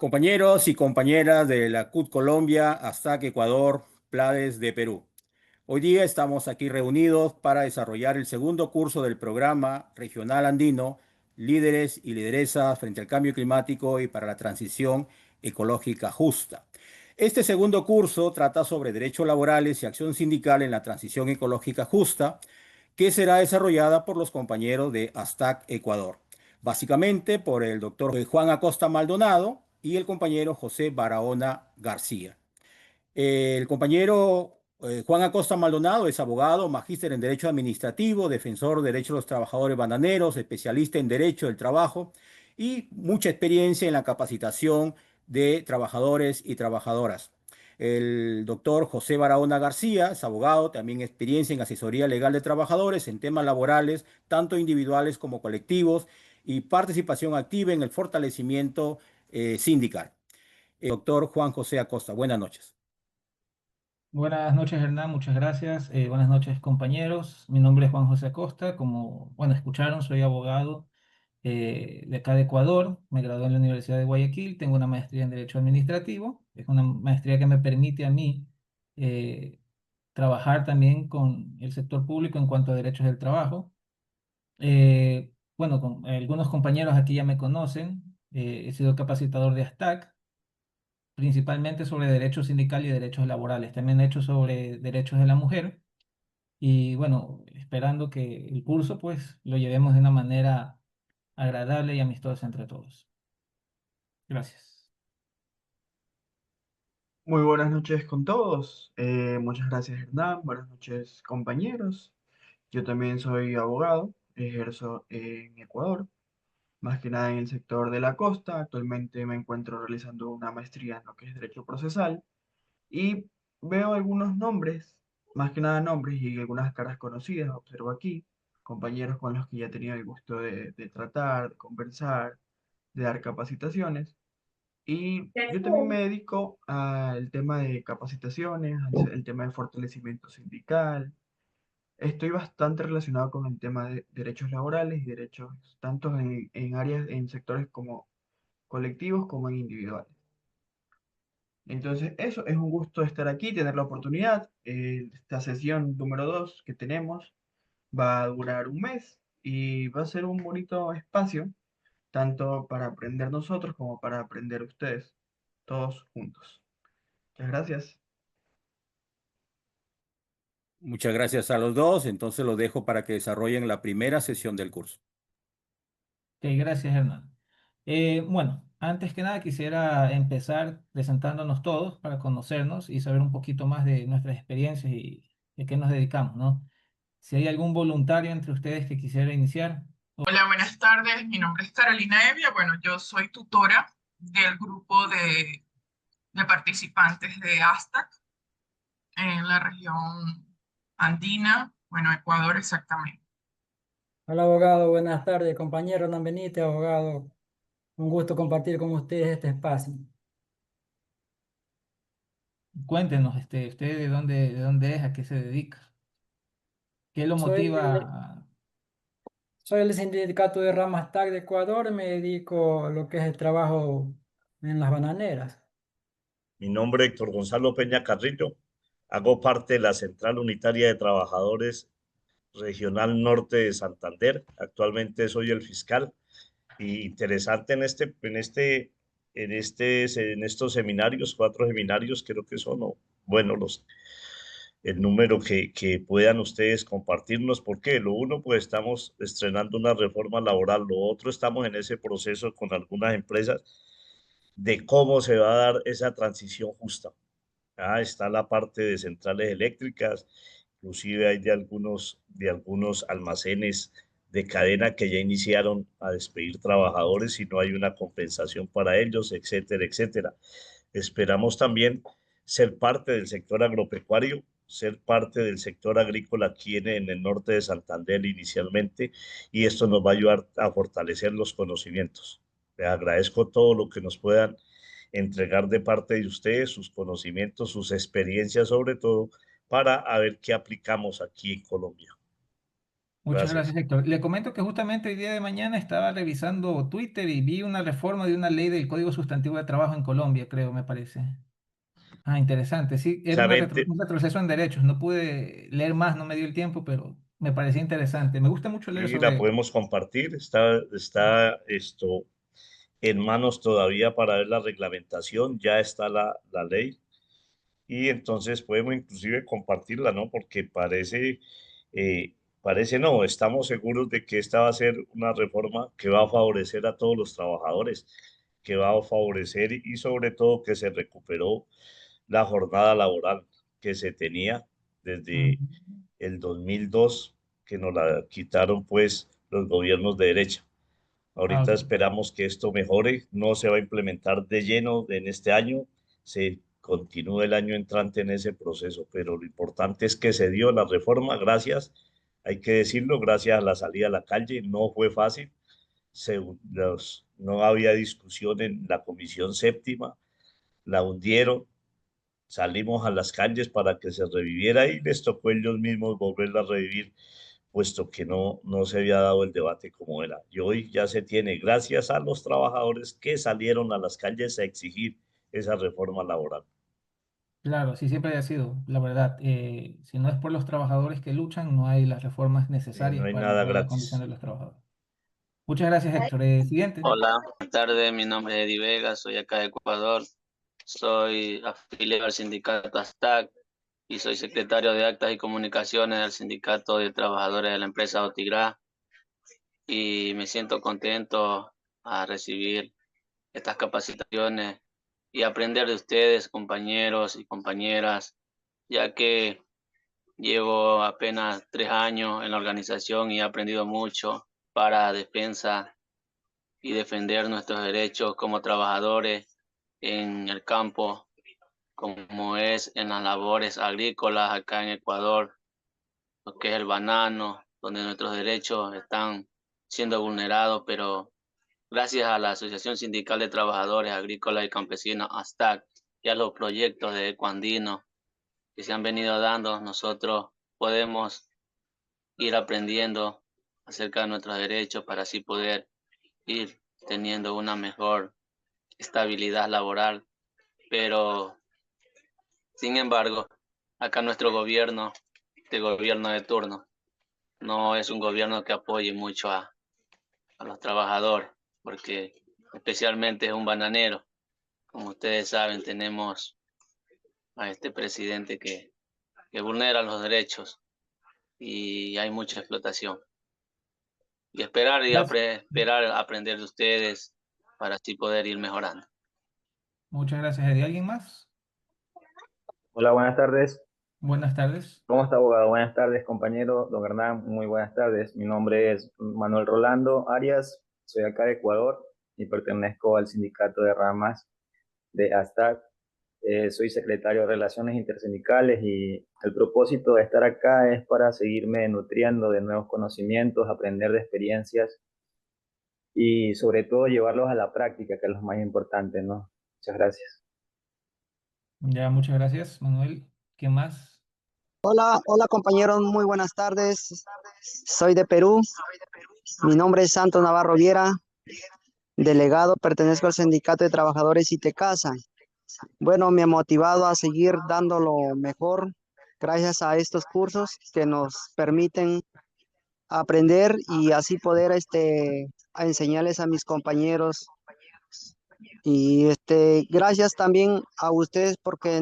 Compañeros y compañeras de la CUT Colombia, hasta Ecuador, Plades de Perú. Hoy día estamos aquí reunidos para desarrollar el segundo curso del programa regional andino, Líderes y Lideresas frente al cambio climático y para la transición ecológica justa. Este segundo curso trata sobre derechos laborales y acción sindical en la transición ecológica justa, que será desarrollada por los compañeros de ASTAC Ecuador, básicamente por el doctor Juan Acosta Maldonado y el compañero José Barahona García. El compañero Juan Acosta Maldonado es abogado, magíster en Derecho Administrativo, defensor de derechos de los trabajadores bananeros, especialista en Derecho del Trabajo y mucha experiencia en la capacitación de trabajadores y trabajadoras. El doctor José Barahona García es abogado, también experiencia en asesoría legal de trabajadores en temas laborales, tanto individuales como colectivos, y participación activa en el fortalecimiento sindical. Doctor Juan José Acosta, buenas noches. Buenas noches, Hernán, muchas gracias. Buenas noches, compañeros. Mi nombre es Juan José Acosta. Como, bueno, escucharon, soy abogado de acá de Ecuador. Me gradué en la Universidad de Guayaquil. Tengo una maestría en Derecho Administrativo. Es una maestría que me permite a mí eh, trabajar también con el sector público en cuanto a derechos del trabajo. Bueno, algunos compañeros aquí ya me conocen. He sido capacitador de ASTAC principalmente sobre derechos sindicales y derechos laborales. También he hecho sobre derechos de la mujer y bueno, esperando que el curso pues lo llevemos de una manera agradable y amistosa entre todos. Gracias. Muy buenas noches con todos. Muchas gracias, Hernán. Buenas noches, compañeros. Yo también soy abogado, ejerzo en Ecuador, más que nada en el sector de la costa. Actualmente me encuentro realizando una maestría en lo que es derecho procesal y veo algunos nombres, más que nada nombres y algunas caras conocidas, observo aquí, compañeros con los que ya he tenido el gusto de tratar, de conversar, de dar capacitaciones. Y yo también me dedico al tema de capacitaciones, al tema de fortalecimiento sindical. Estoy bastante relacionado con el tema de derechos laborales y derechos tanto en áreas, en sectores como colectivos como en individuales. Entonces, eso es un gusto estar aquí, tener la oportunidad. Esta sesión número 2 que tenemos va a durar un mes y va a ser un bonito espacio, tanto para aprender nosotros como para aprender ustedes, todos juntos. Muchas gracias. Muchas gracias a los dos. Entonces los dejo para que desarrollen la primera sesión del curso. Ok, gracias, Hernán. Bueno, antes que nada quisiera empezar presentándonos todos para conocernos y saber un poquito más de nuestras experiencias y de qué nos dedicamos, ¿no? Si hay algún voluntario entre ustedes que quisiera iniciar. Hola, buenas tardes. Mi nombre es Carolina Evia. Bueno, yo soy tutora del grupo de participantes de ASTAC en la región andina, bueno, Ecuador exactamente. Hola abogado, buenas tardes, compañero Hernán Benítez, abogado. Un gusto compartir con ustedes este espacio. Cuéntenos, usted de dónde es, a qué se dedica, qué lo Soy, motiva soy el sindicato de ramas TAC de Ecuador, me dedico a lo que es el trabajo en las bananeras. Mi nombre es Héctor Gonzalo Peña Carrillo. Hago parte de la Central Unitaria de Trabajadores Regional Norte de Santander. Actualmente soy el fiscal. Y interesante en estos seminarios, 4 seminarios creo que son, o, bueno, el número que puedan ustedes compartirnos, porque lo uno, pues estamos estrenando una reforma laboral, lo otro, estamos en ese proceso con algunas empresas de cómo se va a dar esa transición justa. Está la parte de centrales eléctricas, inclusive hay de algunos almacenes de cadena que ya iniciaron a despedir trabajadores y no hay una compensación para ellos, etcétera, etcétera. Esperamos también ser parte del sector agropecuario, ser parte del sector agrícola aquí en el norte de Santander inicialmente, y esto nos va a ayudar a fortalecer los conocimientos. Les agradezco todo lo que nos puedan entregar de parte de ustedes, sus conocimientos, sus experiencias sobre todo, para a ver qué aplicamos aquí en Colombia. Muchas Gracias. gracias, Héctor. Le comento que justamente el día de mañana estaba revisando Twitter y vi una reforma de una ley del Código Sustantivo de Trabajo en Colombia, creo, me parece. Ah, interesante. Sí, era Precisamente, un retroceso en derechos. No pude leer más, no me dio el tiempo, pero me parecía interesante. Me gusta mucho leer y la sobre... podemos compartir. Está esto en manos todavía para ver la reglamentación, ya está la ley y entonces podemos inclusive compartirla, ¿no? Porque parece no, estamos seguros de que esta va a ser una reforma que va a favorecer a todos los trabajadores, que va a favorecer y sobre todo que se recuperó la jornada laboral que se tenía desde Ujú. el 2002, que nos la quitaron pues los gobiernos de derecha. Ah, Ahorita ok. esperamos que esto mejore, no se va a implementar de lleno en este año, se continúe el año entrante en ese proceso, pero lo importante es que se dio la reforma, gracias, hay que decirlo, gracias a la salida a la calle, no fue fácil, no había discusión en la comisión séptima, la hundieron, salimos a las calles para que se reviviera y les tocó ellos mismos volverla a revivir, puesto que no se había dado el debate como era. Y hoy ya se tiene, gracias a los trabajadores que salieron a las calles a exigir esa reforma laboral. Claro, sí, siempre ha sido, la verdad. Si no es por los trabajadores que luchan, no hay las reformas No necesarias hay para nada mejorar la condición gratis. de los trabajadores. Muchas gracias, Héctor. Siguiente. Hola, buenas tardes. Mi nombre es Eddie Vega, soy acá de Ecuador. Soy afiliado al sindicato ASTAC y soy secretario de Actas y Comunicaciones del Sindicato de Trabajadores de la empresa Otigrá. Y me siento contento a recibir estas capacitaciones y aprender de ustedes, compañeros y compañeras, ya que llevo apenas 3 años en la organización y he aprendido mucho para defensa y defender nuestros derechos como trabajadores en el campo, como es en las labores agrícolas acá en Ecuador, lo que es el banano, donde nuestros derechos están siendo vulnerados, pero gracias a la Asociación Sindical de Trabajadores Agrícolas y Campesinos, ASTAC, y a los proyectos de Ecuandino que se han venido dando, nosotros podemos ir aprendiendo acerca de nuestros derechos para así poder ir teniendo una mejor estabilidad laboral, pero sin embargo, acá nuestro gobierno, este gobierno de turno, no es un gobierno que apoye mucho a los trabajadores, porque especialmente es un bananero. Como ustedes saben, tenemos a este presidente que vulnera los derechos y hay mucha explotación. Y esperar Gracias. esperar aprender de ustedes para así poder ir mejorando. Muchas gracias, Eddie. ¿Alguien más? Hola, buenas tardes. Buenas tardes. ¿Cómo está, abogado? Buenas tardes, compañero. Don Hernán, muy buenas tardes. Mi nombre es Manuel Rolando Arias. Soy acá de Ecuador y pertenezco al sindicato de ramas de ASTAC. Soy secretario de Relaciones Intersindicales y el propósito de estar acá es para seguirme nutriendo de nuevos conocimientos, aprender de experiencias y sobre todo llevarlos a la práctica, que es lo más importante, ¿no? Muchas gracias. Ya, muchas gracias, Manuel. ¿Qué más? Hola, hola compañeros, muy buenas tardes. Soy de Perú. Mi nombre es Santos Navarro Viera, delegado, pertenezco al Sindicato de Trabajadores ITECASA. Bueno, me ha motivado a seguir dando lo mejor gracias a estos cursos que nos permiten aprender y así poder a enseñarles a mis compañeros. Y gracias también a ustedes porque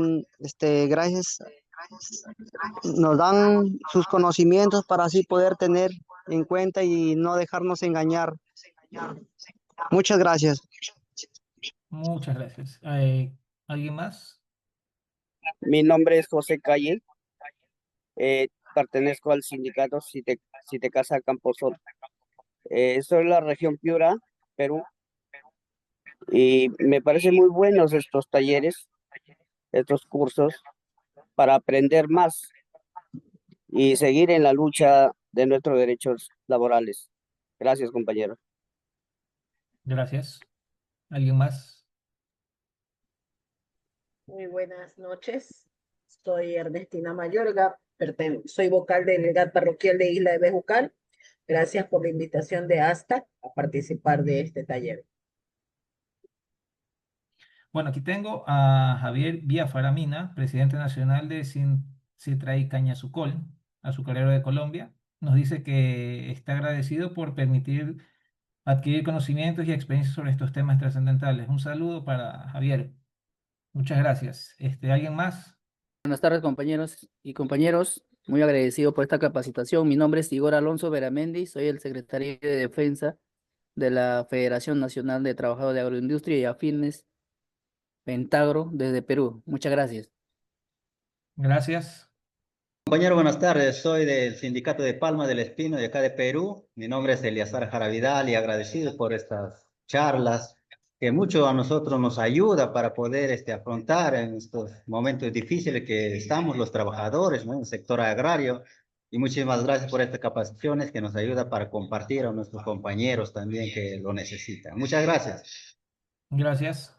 gracias nos dan sus conocimientos para así poder tener en cuenta y no dejarnos engañar. Muchas gracias. Muchas gracias. ¿Alguien más? Mi nombre es José Calle, pertenezco al sindicato Citecasa Camposol. Soy de la región Piura, Perú, y me parecen muy buenos estos talleres, estos cursos, para aprender más y seguir en la lucha de nuestros derechos laborales. Gracias, compañero. Gracias. ¿Alguien más? Muy buenas noches. Soy Ernestina Mayorga, soy vocal del GAT parroquial de Isla de Bejucal Gracias por la invitación de ASTA a participar de este taller. Bueno, aquí tengo a Javier Villafaramina, presidente nacional de Citra y Cañazucol, azucarero de Colombia. Nos dice que está agradecido por permitir adquirir conocimientos y experiencias sobre estos temas trascendentales. Un saludo para Javier. Muchas gracias. ¿Alguien más? Buenas tardes, compañeros y compañeros. Muy agradecido por esta capacitación. Mi nombre es Igor Alonso Veramendi, soy el secretario de Defensa de la Federación Nacional de Trabajadores de Agroindustria y Afines, Pentagro, desde Perú. Muchas gracias. Gracias. Compañero, buenas tardes. Soy del Sindicato de Palma del Espino de acá de Perú. Mi nombre es Eliazar Jaravidal y agradecido por estas charlas que mucho a nosotros nos ayuda para poder afrontar en estos momentos difíciles que estamos los trabajadores, ¿no? En el sector agrario. Y muchísimas gracias por estas capacitaciones que nos ayuda para compartir a nuestros compañeros también que lo necesitan. Muchas gracias. Gracias.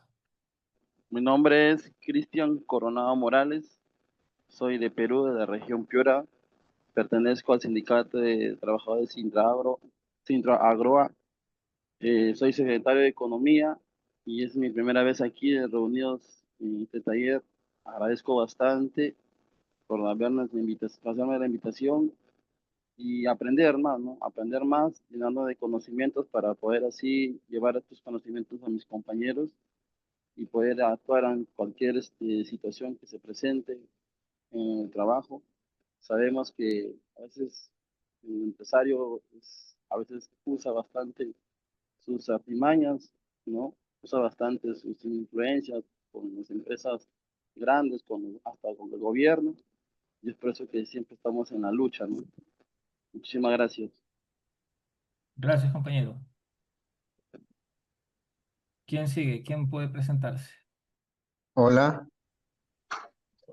Mi nombre es Cristian Coronado Morales, soy de Perú, de la región Piura, pertenezco al Sindicato de Trabajadores Sintra Agroa, soy secretario de Economía y es mi primera vez aquí reunidos en este taller. Agradezco bastante por hacerme la invitación y aprender más, ¿no? Aprender más, llenando de conocimientos para poder así llevar estos conocimientos a mis compañeros y poder actuar en cualquier situación que se presente en el trabajo. Sabemos que a veces el empresario a veces usa bastante sus artimañas, ¿no? Usa bastante sus influencias con las empresas grandes, hasta con el gobierno, y es por eso que siempre estamos en la lucha, ¿no? Muchísimas gracias. Gracias, compañero. ¿Quién sigue? ¿Quién puede presentarse? Hola,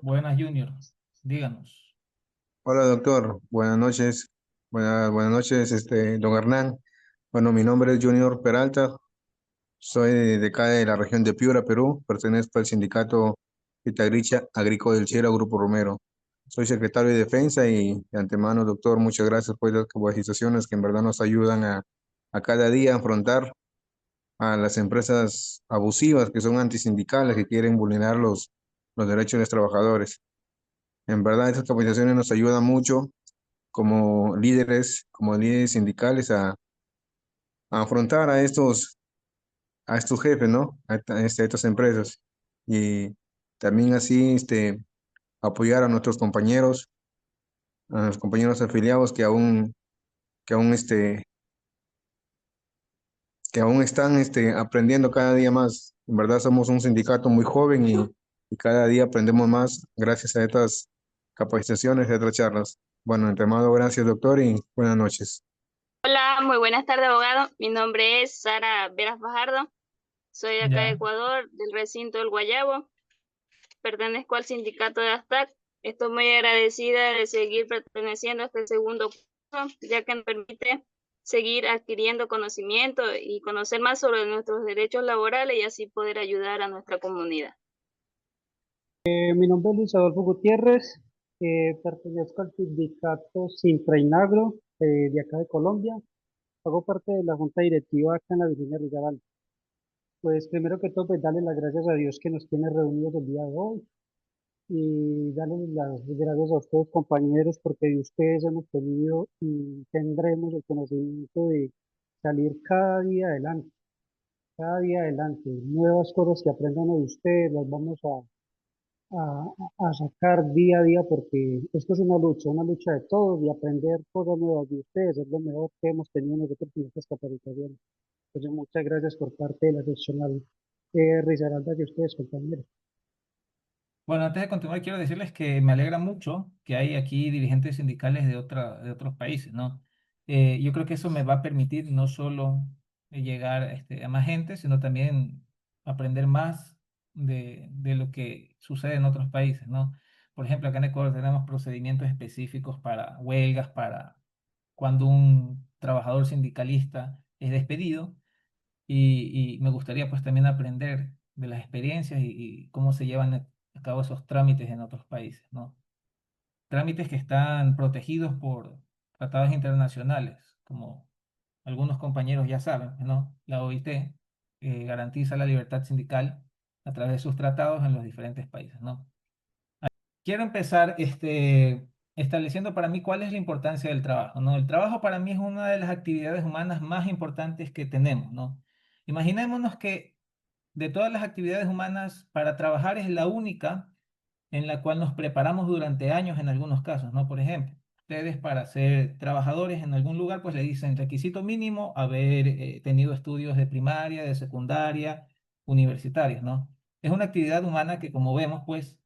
Buenas, Junior. Díganos. hola doctor, buenas noches, buenas noches, don Hernán. Bueno, mi nombre es Junior Peralta, soy de acá de la región de Piura, Perú, pertenezco al sindicato Itagricha Agrícola del Cielo, Grupo Romero. Soy secretario de Defensa y de antemano, doctor, muchas gracias por las capacitaciones que en verdad nos ayudan a cada día afrontar a las empresas abusivas que son antisindicales, que quieren vulnerar los derechos de los trabajadores. En verdad, estas capacitaciones nos ayudan mucho como líderes sindicales a afrontar a estos jefes, ¿no? A estas empresas. Y también así, apoyar a los compañeros afiliados que aún, que aún están, aprendiendo cada día más. En verdad, somos un sindicato muy joven y cada día aprendemos más gracias a estas capacitaciones y a estas charlas. Bueno, antemano, gracias, doctor, y buenas noches. Hola, muy buenas tardes, abogado. Mi nombre es Sara Veras Fajardo. Soy de acá de Ya. Ecuador, del recinto del Guayabo. Pertenezco al sindicato de ASTAC. Estoy muy agradecida de seguir perteneciendo a este segundo curso, ya que nos permite seguir adquiriendo conocimiento y conocer más sobre nuestros derechos laborales y así poder ayudar a nuestra comunidad. Mi nombre es Luis Adolfo Gutiérrez, pertenezco al sindicato Sintrainagro de acá de Colombia. Hago parte de la junta directiva acá en la Virginia Risaralda. Pues primero que todo, pues darle las gracias a Dios que nos tiene reunidos el día de hoy y darle las gracias a ustedes, compañeros, porque de ustedes hemos tenido y tendremos el conocimiento de salir cada día adelante. Nuevas cosas que aprendan de ustedes las vamos a sacar día a día porque esto es una lucha de todos y aprender cosas nuevas de ustedes es lo mejor que hemos tenido nosotros en estas capacitaciones. Entonces, muchas gracias por parte de la seccional Risaralda de ustedes, compañeros. Bueno, antes de continuar, quiero decirles que me alegra mucho que hay aquí dirigentes sindicales de otros países, ¿no? Yo creo que eso me va a permitir no solo llegar a más gente, sino también aprender más de lo que sucede en otros países, ¿no? Por ejemplo, acá en Ecuador tenemos procedimientos específicos para huelgas, para cuando un trabajador sindicalista es despedido y me gustaría pues también aprender de las experiencias y cómo se llevan a cabo esos trámites en otros países, ¿no? Trámites que están protegidos por tratados internacionales, como algunos compañeros ya saben, ¿no? La OIT garantiza la libertad sindical a través de sus tratados en los diferentes países, ¿no? Quiero empezar estableciendo para mí cuál es la importancia del trabajo, ¿no? El trabajo para mí es una de las actividades humanas más importantes que tenemos, ¿no? Imaginémonos que de todas las actividades humanas, para trabajar es la única en la cual nos preparamos durante años en algunos casos, ¿no? Por ejemplo, ustedes para ser trabajadores en algún lugar, pues le dicen requisito mínimo haber tenido estudios de primaria, de secundaria, universitarios, ¿no? Es una actividad humana que, como vemos, pues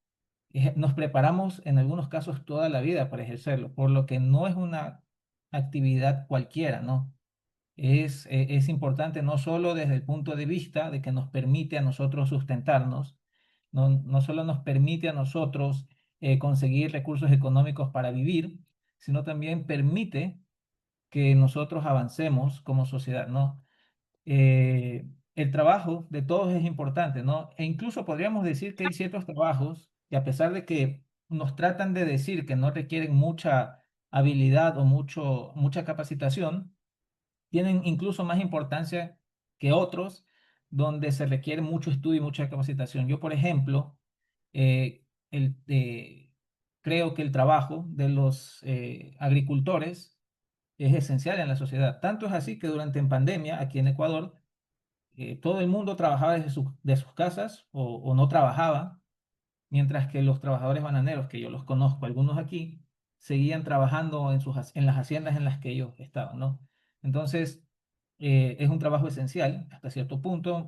nos preparamos en algunos casos toda la vida para ejercerlo, por lo que no es una actividad cualquiera, ¿no? Es importante no solo desde el punto de vista de que nos permite a nosotros sustentarnos, no solo nos permite a nosotros conseguir recursos económicos para vivir, sino también permite que nosotros avancemos como sociedad, ¿no? El trabajo de todos es importante, ¿no? E incluso podríamos decir que hay ciertos trabajos que a pesar de que nos tratan de decir que no requieren mucha habilidad o mucha capacitación, tienen incluso más importancia que otros donde se requiere mucho estudio y mucha capacitación. Yo, por ejemplo, eh, el, eh, creo que el trabajo de los agricultores es esencial en la sociedad. Tanto es así que durante en pandemia, aquí en Ecuador, todo el mundo trabajaba de sus casas o no trabajaba, mientras que los trabajadores bananeros, que yo los conozco, algunos aquí, seguían trabajando en las haciendas en las que ellos estaban, ¿no? Entonces, es un trabajo esencial, hasta cierto punto,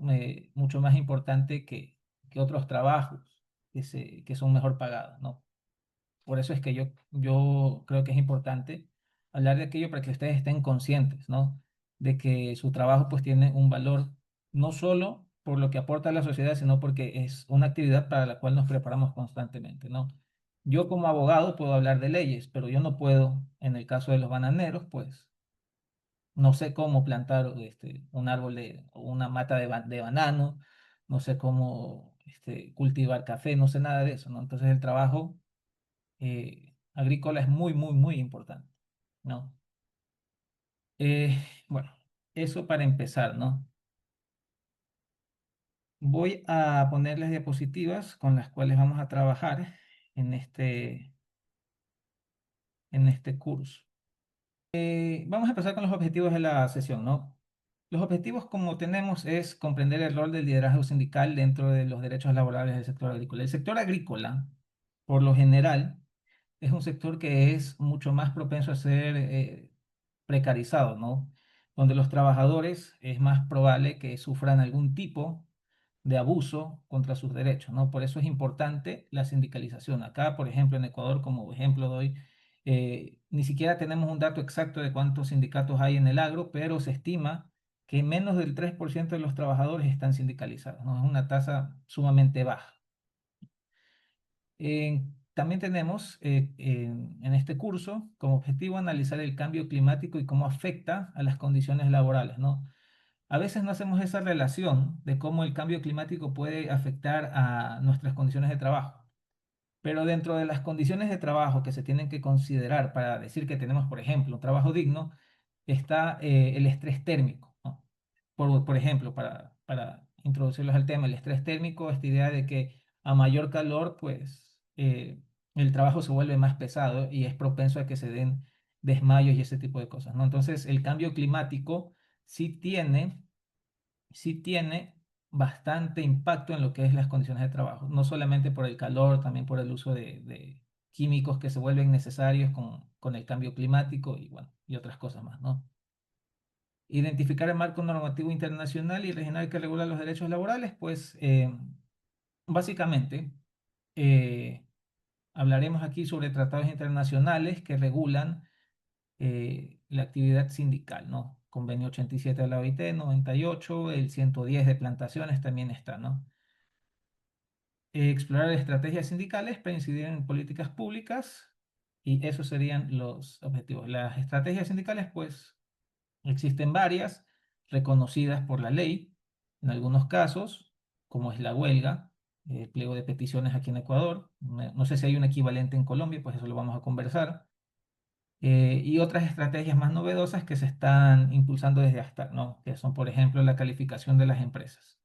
mucho más importante que otros trabajos que son mejor pagados, ¿no? Por eso es que yo creo que es importante hablar de aquello para que ustedes estén conscientes, ¿no? De que su trabajo pues tiene un valor no solo por lo que aporta a la sociedad, sino porque es una actividad para la cual nos preparamos constantemente, ¿no? Yo como abogado puedo hablar de leyes, pero yo no puedo, en el caso de los bananeros, pues no sé cómo plantar un árbol o una mata de banano, no sé cómo cultivar café, no sé nada de eso, ¿no? Entonces el trabajo agrícola es muy, muy, muy importante, ¿no? Bueno, eso para empezar, ¿no? Voy a ponerles diapositivas con las cuales vamos a trabajar en este curso. Vamos a empezar con los objetivos de la sesión, ¿no? Los objetivos, como tenemos, es comprender el rol del liderazgo sindical dentro de los derechos laborales del sector agrícola. El sector agrícola, por lo general, es un sector que es mucho más propenso a ser precarizado, ¿no? Donde los trabajadores es más probable que sufran algún tipo de abuso contra sus derechos, ¿no? Por eso es importante la sindicalización. Acá, por ejemplo, en Ecuador, como ejemplo doy, ni siquiera tenemos un dato exacto de cuántos sindicatos hay en el agro, pero se estima que menos del 3% de los trabajadores están sindicalizados, ¿no? Es una tasa sumamente baja. También tenemos en este curso como objetivo analizar el cambio climático y cómo afecta a las condiciones laborales, ¿no? A veces no hacemos esa relación de cómo el cambio climático puede afectar a nuestras condiciones de trabajo. Pero dentro de las condiciones de trabajo que se tienen que considerar para decir que tenemos, por ejemplo, un trabajo digno, está el estrés térmico, ¿no? Por ejemplo, para introducirlos al tema, el estrés térmico, esta idea de que a mayor calor, pues el trabajo se vuelve más pesado y es propenso a que se den desmayos y ese tipo de cosas, ¿no? Entonces, el cambio climático sí tiene bastante impacto en lo que es las condiciones de trabajo, no solamente por el calor, también por el uso de químicos que se vuelven necesarios con el cambio climático y, bueno, y otras cosas más, ¿no? Identificar el marco normativo internacional y regional que regula los derechos laborales, pues básicamente hablaremos aquí sobre tratados internacionales que regulan la actividad sindical, ¿no? Convenio 87 de la OIT, 98, el 110 de plantaciones también está, ¿no? Explorar estrategias sindicales para incidir en políticas públicas y esos serían los objetivos. Las estrategias sindicales, pues, existen varias reconocidas por la ley, en algunos casos, como es la huelga, pliego de peticiones aquí en Ecuador. No sé si hay un equivalente en Colombia, pues eso lo vamos a conversar. y otras estrategias más novedosas que se están impulsando desde hasta, ¿no? Que son, por ejemplo, la calificación de las empresas.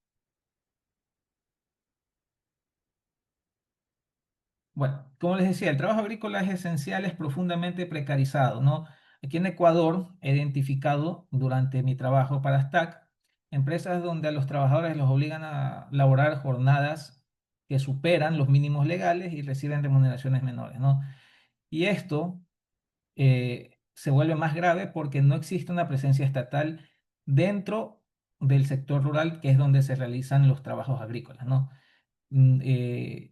Bueno, como les decía, el trabajo agrícola es esencial, es profundamente precarizado, ¿no? Aquí en Ecuador he identificado durante mi trabajo para STAC empresas donde a los trabajadores los obligan a laborar jornadas que superan los mínimos legales y reciben remuneraciones menores, ¿no? Y esto se vuelve más grave porque no existe una presencia estatal dentro del sector rural, que es donde se realizan los trabajos agrícolas, ¿no? Mm, eh,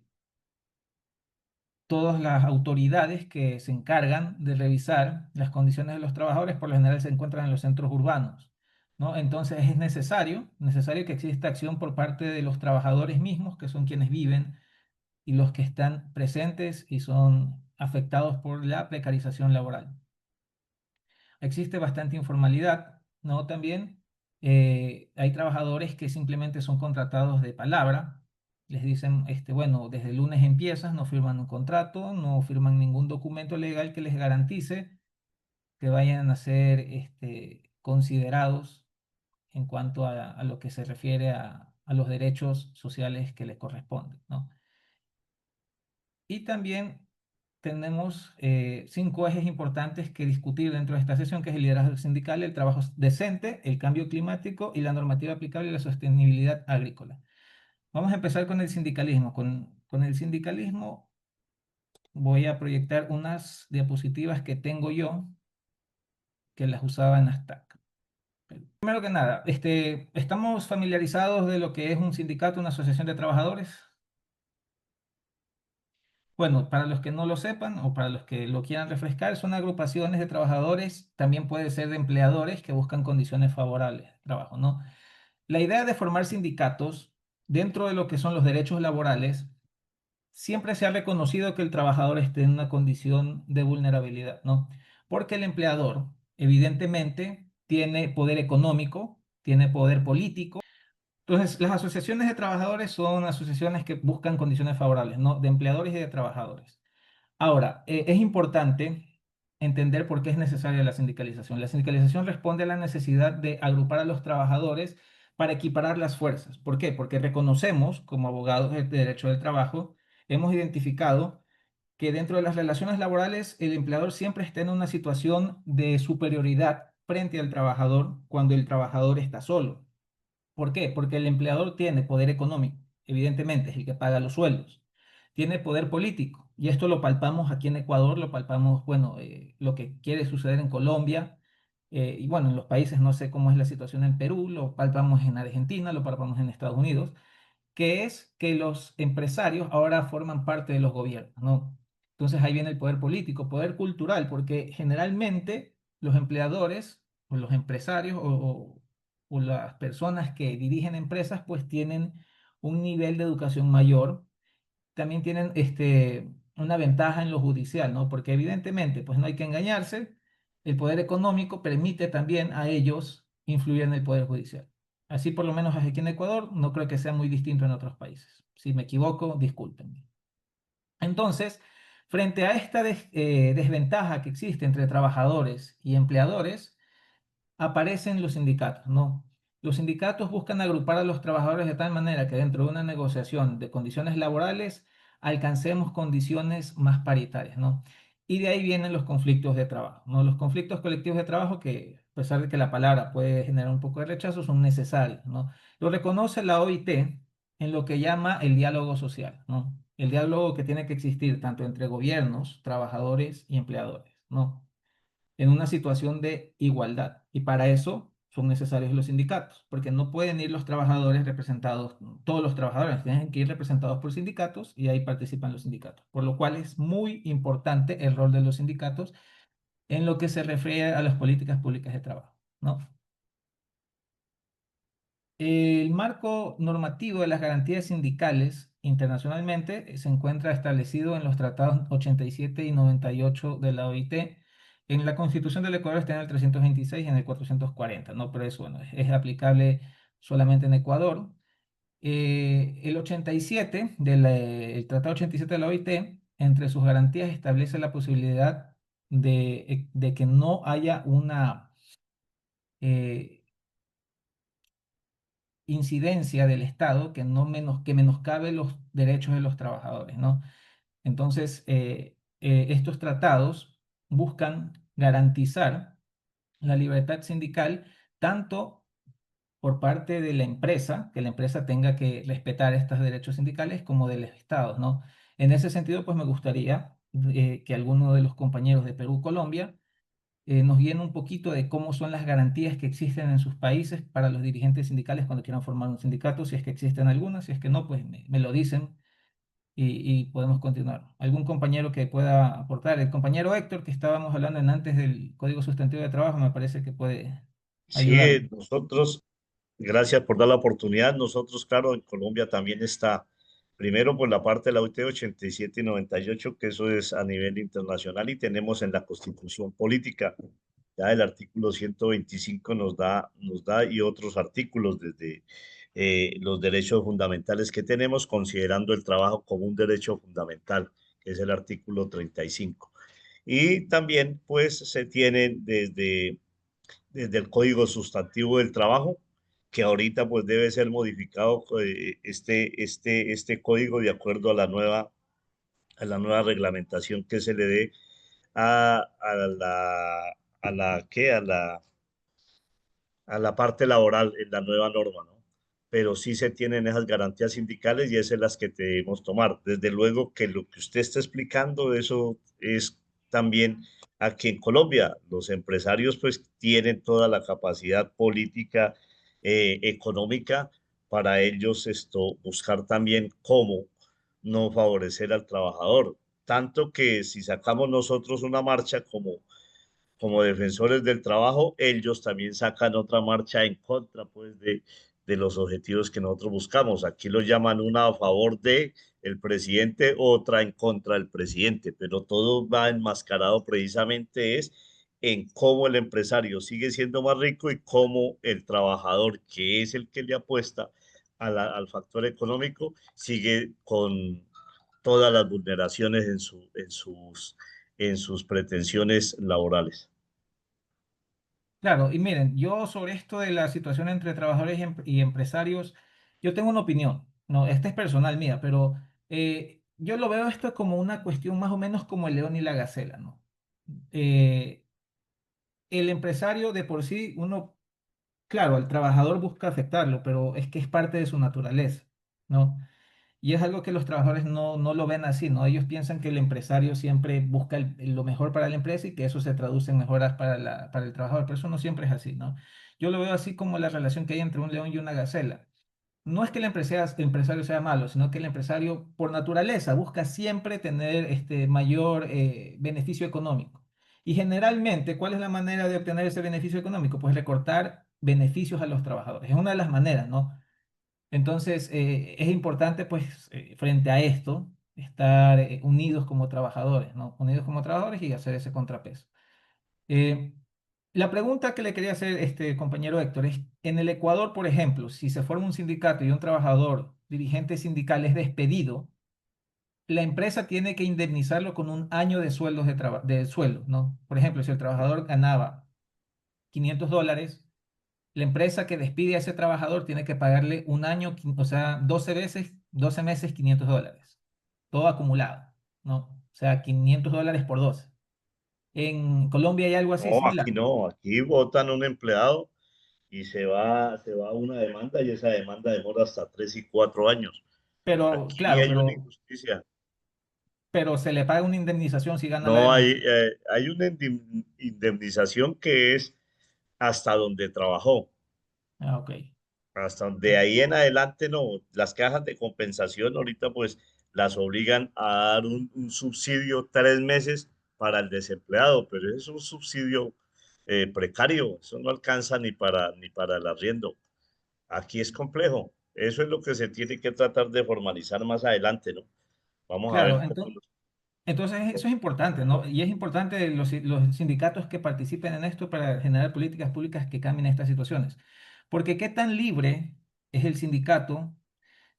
Todas las autoridades que se encargan de revisar las condiciones de los trabajadores por lo general se encuentran en los centros urbanos, ¿no? Entonces es necesario que exista acción por parte de los trabajadores mismos, que son quienes viven y los que están presentes y son afectados por la precarización laboral. Existe bastante informalidad, ¿no? También hay trabajadores que simplemente son contratados de palabra. Les dicen, bueno, desde el lunes empiezas, no firman un contrato, no firman ningún documento legal que les garantice que vayan a ser considerados en cuanto a lo que se refiere a los derechos sociales que les corresponden, ¿no? Y también tenemos 5 ejes importantes que discutir dentro de esta sesión, que es el liderazgo sindical, el trabajo decente, el cambio climático y la normativa aplicable a la sostenibilidad agrícola. Vamos a empezar con el sindicalismo. Con el sindicalismo voy a proyectar unas diapositivas que tengo yo, que las usaba en Aztac. Primero que nada, ¿estamos familiarizados de lo que es un sindicato, una asociación de trabajadores? Bueno, para los que no lo sepan o para los que lo quieran refrescar, son agrupaciones de trabajadores, también puede ser de empleadores que buscan condiciones favorables de trabajo, ¿no? La idea de formar sindicatos dentro de lo que son los derechos laborales, siempre se ha reconocido que el trabajador esté en una condición de vulnerabilidad, ¿no? Porque el empleador, evidentemente, tiene poder económico, tiene poder político. Entonces, las asociaciones de trabajadores son asociaciones que buscan condiciones favorables, ¿no? De empleadores y de trabajadores. Ahora, es importante entender por qué es necesaria la sindicalización. La sindicalización responde a la necesidad de agrupar a los trabajadores para equiparar las fuerzas. ¿Por qué? Porque reconocemos, como abogados de derecho del trabajo, hemos identificado que dentro de las relaciones laborales el empleador siempre está en una situación de superioridad frente al trabajador cuando el trabajador está solo. ¿Por qué? Porque el empleador tiene poder económico, evidentemente, es el que paga los sueldos. Tiene poder político, y esto lo palpamos aquí en Ecuador, lo palpamos, bueno, lo que quiere suceder en Colombia, y bueno, en los países no sé cómo es la situación en Perú, lo palpamos en Argentina, lo palpamos en Estados Unidos, que es que los empresarios ahora forman parte de los gobiernos, ¿no? Entonces ahí viene el poder político, poder cultural, porque generalmente los empleadores o los empresarios o las personas que dirigen empresas pues tienen un nivel de educación mayor, también tienen una ventaja en lo judicial, ¿no? Porque evidentemente pues no hay que engañarse, el poder económico permite también a ellos influir en el poder judicial. Así por lo menos aquí en Ecuador, no creo que sea muy distinto en otros países. Si me equivoco, discúlpenme. Entonces, frente a esta desventaja que existe entre trabajadores y empleadores, aparecen los sindicatos, ¿no? Los sindicatos buscan agrupar a los trabajadores de tal manera que dentro de una negociación de condiciones laborales alcancemos condiciones más paritarias, ¿no? Y de ahí vienen los conflictos de trabajo, ¿no? Los conflictos colectivos de trabajo que, a pesar de que la palabra puede generar un poco de rechazo, son necesarios, ¿no? Lo reconoce la OIT en lo que llama el diálogo social, ¿no? El diálogo que tiene que existir tanto entre gobiernos, trabajadores y empleadores, ¿no? En una situación de igualdad. Y para eso son necesarios los sindicatos, porque no pueden ir los trabajadores representados, todos los trabajadores tienen que ir representados por sindicatos y ahí participan los sindicatos. Por lo cual es muy importante el rol de los sindicatos en lo que se refiere a las políticas públicas de trabajo, ¿no? El marco normativo de las garantías sindicales internacionalmente se encuentra establecido en los tratados 87 y 98 de la OIT. En la Constitución del Ecuador está en el 326 y en el 440, ¿no? Pero eso, bueno, es aplicable solamente en Ecuador. El 87 el Tratado 87 de la OIT, entre sus garantías establece la posibilidad de que no haya una eh, incidencia del Estado que menoscabe los derechos de los trabajadores, ¿no? Entonces, estos tratados buscan garantizar la libertad sindical tanto por parte de la empresa, que la empresa tenga que respetar estos derechos sindicales, como del Estado, ¿no? En ese sentido, pues me gustaría que alguno de los compañeros de Perú, Colombia, nos guíen un poquito de cómo son las garantías que existen en sus países para los dirigentes sindicales cuando quieran formar un sindicato, si es que existen algunas, si es que no, pues me lo dicen y podemos continuar. ¿Algún compañero que pueda aportar? El compañero Héctor, que estábamos hablando en antes del Código Sustantivo de Trabajo, me parece que puede Sí, ayudarnos. nosotros, gracias por dar la oportunidad. Nosotros, claro, en Colombia también está, primero por la parte de la OIT 87 y 98, que eso es a nivel internacional, y tenemos en la Constitución Política, ya el artículo 125 nos da y otros artículos desde los derechos fundamentales que tenemos, considerando el trabajo como un derecho fundamental, que es el artículo 35. Y también, pues, se tienen desde el Código Sustantivo del Trabajo, que ahorita pues debe ser modificado este código de acuerdo a la nueva reglamentación que se le dé a a la parte laboral en la nueva norma, ¿no? Pero sí se tienen esas garantías sindicales y esas son las que debemos tomar. Desde luego que lo que usted está explicando, eso es también aquí en Colombia. Los empresarios pues tienen toda la capacidad política, económica para ellos buscar también cómo no favorecer al trabajador. Tanto que si sacamos nosotros una marcha como defensores del trabajo, ellos también sacan otra marcha en contra, pues, de los objetivos que nosotros buscamos. Aquí lo llaman una a favor de el presidente, otra en contra del presidente, pero todo va enmascarado precisamente es en cómo el empresario sigue siendo más rico y cómo el trabajador, que es el que le apuesta al factor económico, sigue con todas las vulneraciones en sus pretensiones laborales. Claro, y miren, yo sobre esto de la situación entre trabajadores y empresarios, yo tengo una opinión, no, esta es personal mía, pero yo lo veo esto como una cuestión más o menos como el león y la gacela, ¿no? Eh, el empresario de por sí, uno, claro, el trabajador busca afectarlo, pero es que es parte de su naturaleza, ¿no? Y es algo que los trabajadores no lo ven así, ¿no? Ellos piensan que el empresario siempre busca lo mejor para la empresa y que eso se traduce en mejoras para el trabajador, pero eso no siempre es así, ¿no? Yo lo veo así como la relación que hay entre un león y una gacela. No es que el empresario sea malo, sino que el empresario por naturaleza busca siempre tener este mayor beneficio económico. Y generalmente, ¿cuál es la manera de obtener ese beneficio económico? Pues recortar beneficios a los trabajadores. Es una de las maneras, ¿no? Entonces, es importante, pues, frente a esto, estar unidos como trabajadores, ¿no? Unidos como trabajadores y hacer ese contrapeso. Eh, la pregunta que le quería hacer, este compañero Héctor, es, en el Ecuador, por ejemplo, si se forma un sindicato y un trabajador, dirigente sindical, es despedido, la empresa tiene que indemnizarlo con un año de sueldos de sueldo, ¿no? Por ejemplo, si el trabajador ganaba $500, la empresa que despide a ese trabajador tiene que pagarle un año, o sea, 12 veces, 12 meses, $500, todo acumulado, ¿no? O sea, $500 por 12. En Colombia hay algo así No, similar, aquí no, aquí votan un empleado y se va a una demanda y esa demanda demora hasta 3 y 4 años. pero Aquí claro, hay una injusticia. pero se le paga una indemnización si gana la No demanda. hay una indemnización que es hasta donde trabajó. Ah, ok. Hasta de ahí en adelante no. Las cajas de compensación ahorita pues las obligan a dar un subsidio 3 meses para el desempleado, pero ese es un subsidio precario. Eso no alcanza ni para el arriendo. Aquí es complejo. Eso es lo que se tiene que tratar de formalizar más adelante, ¿no? Vamos a Claro, ver cómo entonces eso es importante, ¿no? Y es importante los sindicatos que participen en esto para generar políticas públicas que cambien estas situaciones. Porque qué tan libre es el sindicato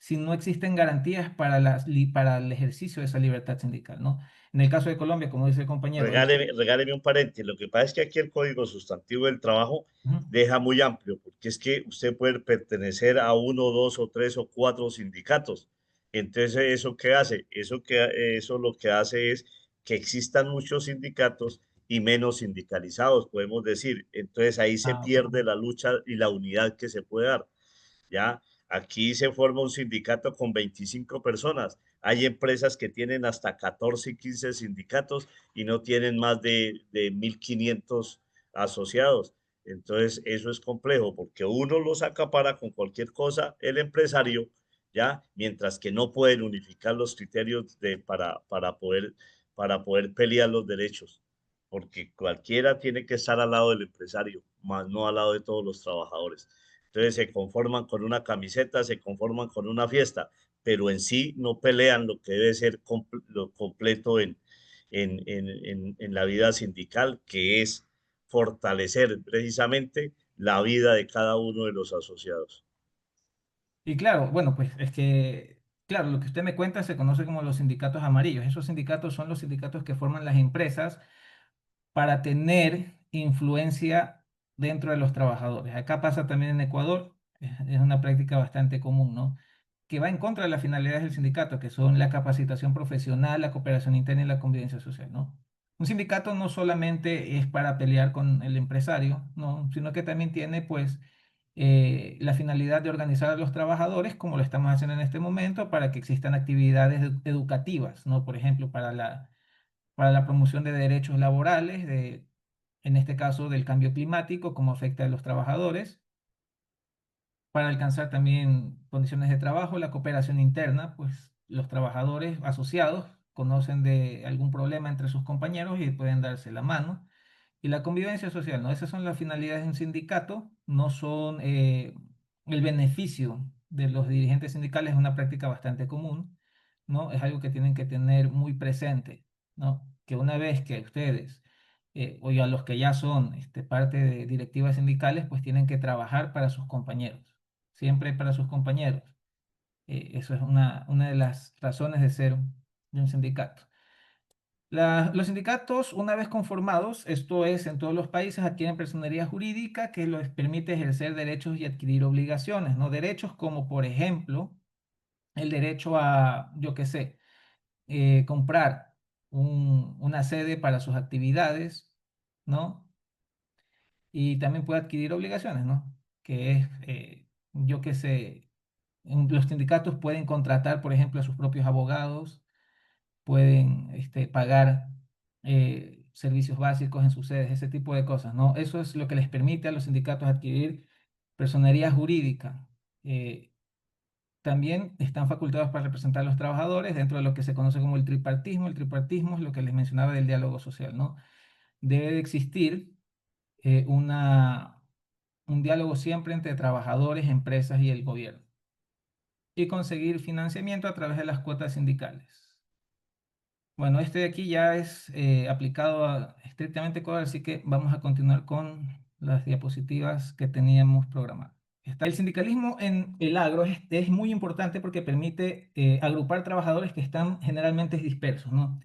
si no existen garantías para, para el ejercicio de esa libertad sindical, ¿no? En el caso de Colombia, como dice el compañero, Regáleme un paréntesis. Lo que pasa es que aquí el Código Sustantivo del Trabajo Ujú. deja muy amplio, porque es que usted puede pertenecer a uno, dos o tres o cuatro sindicatos. Entonces, ¿eso qué hace? Eso lo que hace es que existan muchos sindicatos y menos sindicalizados, podemos decir. Entonces, ahí se Ok. pierde la lucha y la unidad que se puede dar. ¿Ya? Aquí se forma un sindicato con 25 personas. Hay empresas que tienen hasta 14 y 15 sindicatos y no tienen más de 1.500 asociados. Entonces, eso es complejo porque uno los acapara con cualquier cosa, el empresario, ¿ya? Mientras que no pueden unificar los criterios para poder pelear los derechos, porque cualquiera tiene que estar al lado del empresario, más no al lado de todos los trabajadores. Entonces se conforman con una camiseta, se conforman con una fiesta, pero en sí no pelean lo que debe ser lo completo en la vida sindical, que es fortalecer precisamente la vida de cada uno de los asociados. Y claro, bueno, pues es que, claro, lo que usted me cuenta se conoce como los sindicatos amarillos. Esos sindicatos son los sindicatos que forman las empresas para tener influencia dentro de los trabajadores. Acá pasa también en Ecuador, es una práctica bastante común, ¿no? Que va en contra de las finalidades del sindicato, que son la capacitación profesional, la cooperación interna y la convivencia social, ¿no? Un sindicato no solamente es para pelear con el empresario, ¿no? Sino que también tiene, pues, la finalidad de organizar a los trabajadores, como lo estamos haciendo en este momento, para que existan actividades educativas, ¿no? Por ejemplo, para la promoción de derechos laborales, en este caso del cambio climático, cómo afecta a los trabajadores, para alcanzar también condiciones de trabajo, la cooperación interna, pues los trabajadores asociados conocen de algún problema entre sus compañeros y pueden darse la mano. Y la convivencia social, ¿no? Esas son las finalidades de un sindicato, no son el beneficio de los dirigentes sindicales, es una práctica bastante común, ¿no? Es algo que tienen que tener muy presente, ¿no? Que una vez que ustedes, o ya los que ya son parte de directivas sindicales, pues tienen que trabajar para sus compañeros, siempre para sus compañeros. Eso es una de las razones de ser de un sindicato. Los sindicatos, una vez conformados, esto es en todos los países, adquieren personería jurídica que les permite ejercer derechos y adquirir obligaciones, ¿no? Derechos como, por ejemplo, el derecho a, yo qué sé, comprar una sede para sus actividades, ¿no? Y también puede adquirir obligaciones, ¿no? Que es, yo qué sé, los sindicatos pueden contratar, por ejemplo, a sus propios abogados, pueden pagar servicios básicos en sus sedes, ese tipo de cosas, ¿no? Eso es lo que les permite a los sindicatos adquirir personería jurídica. También están facultados para representar a los trabajadores dentro de lo que se conoce como el tripartismo. El tripartismo es lo que les mencionaba del diálogo social, ¿no? Debe de existir un diálogo siempre entre trabajadores, empresas y el gobierno. Y conseguir financiamiento a través de las cuotas sindicales. Bueno, este de aquí ya es aplicado estrictamente a Ecuador, así que vamos a continuar con las diapositivas que teníamos programadas. El sindicalismo en el agro es muy importante porque permite agrupar trabajadores que están generalmente dispersos, ¿no?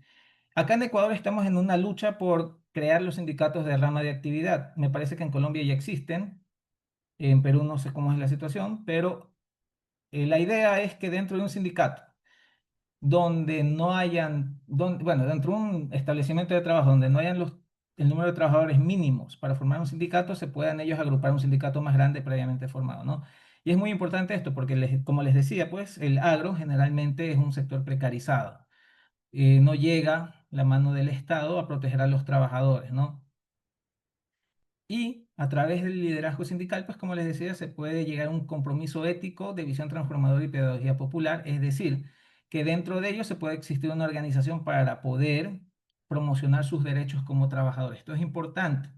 Acá en Ecuador estamos en una lucha por crear los sindicatos de rama de actividad. Me parece que en Colombia ya existen, en Perú no sé cómo es la situación, pero la idea es que dentro de un sindicato donde no hayan, bueno, dentro de un establecimiento de trabajo donde no hayan el número de trabajadores mínimos para formar un sindicato, se puedan ellos agrupar un sindicato más grande previamente formado, ¿no? Y es muy importante esto porque, como les decía, pues el agro generalmente es un sector precarizado. No llega la mano del Estado a proteger a los trabajadores, ¿no? Y a través del liderazgo sindical, pues como les decía, se puede llegar a un compromiso ético de visión transformadora y pedagogía popular, es decir, que dentro de ello se puede existir una organización para poder promocionar sus derechos como trabajadores. Esto es importante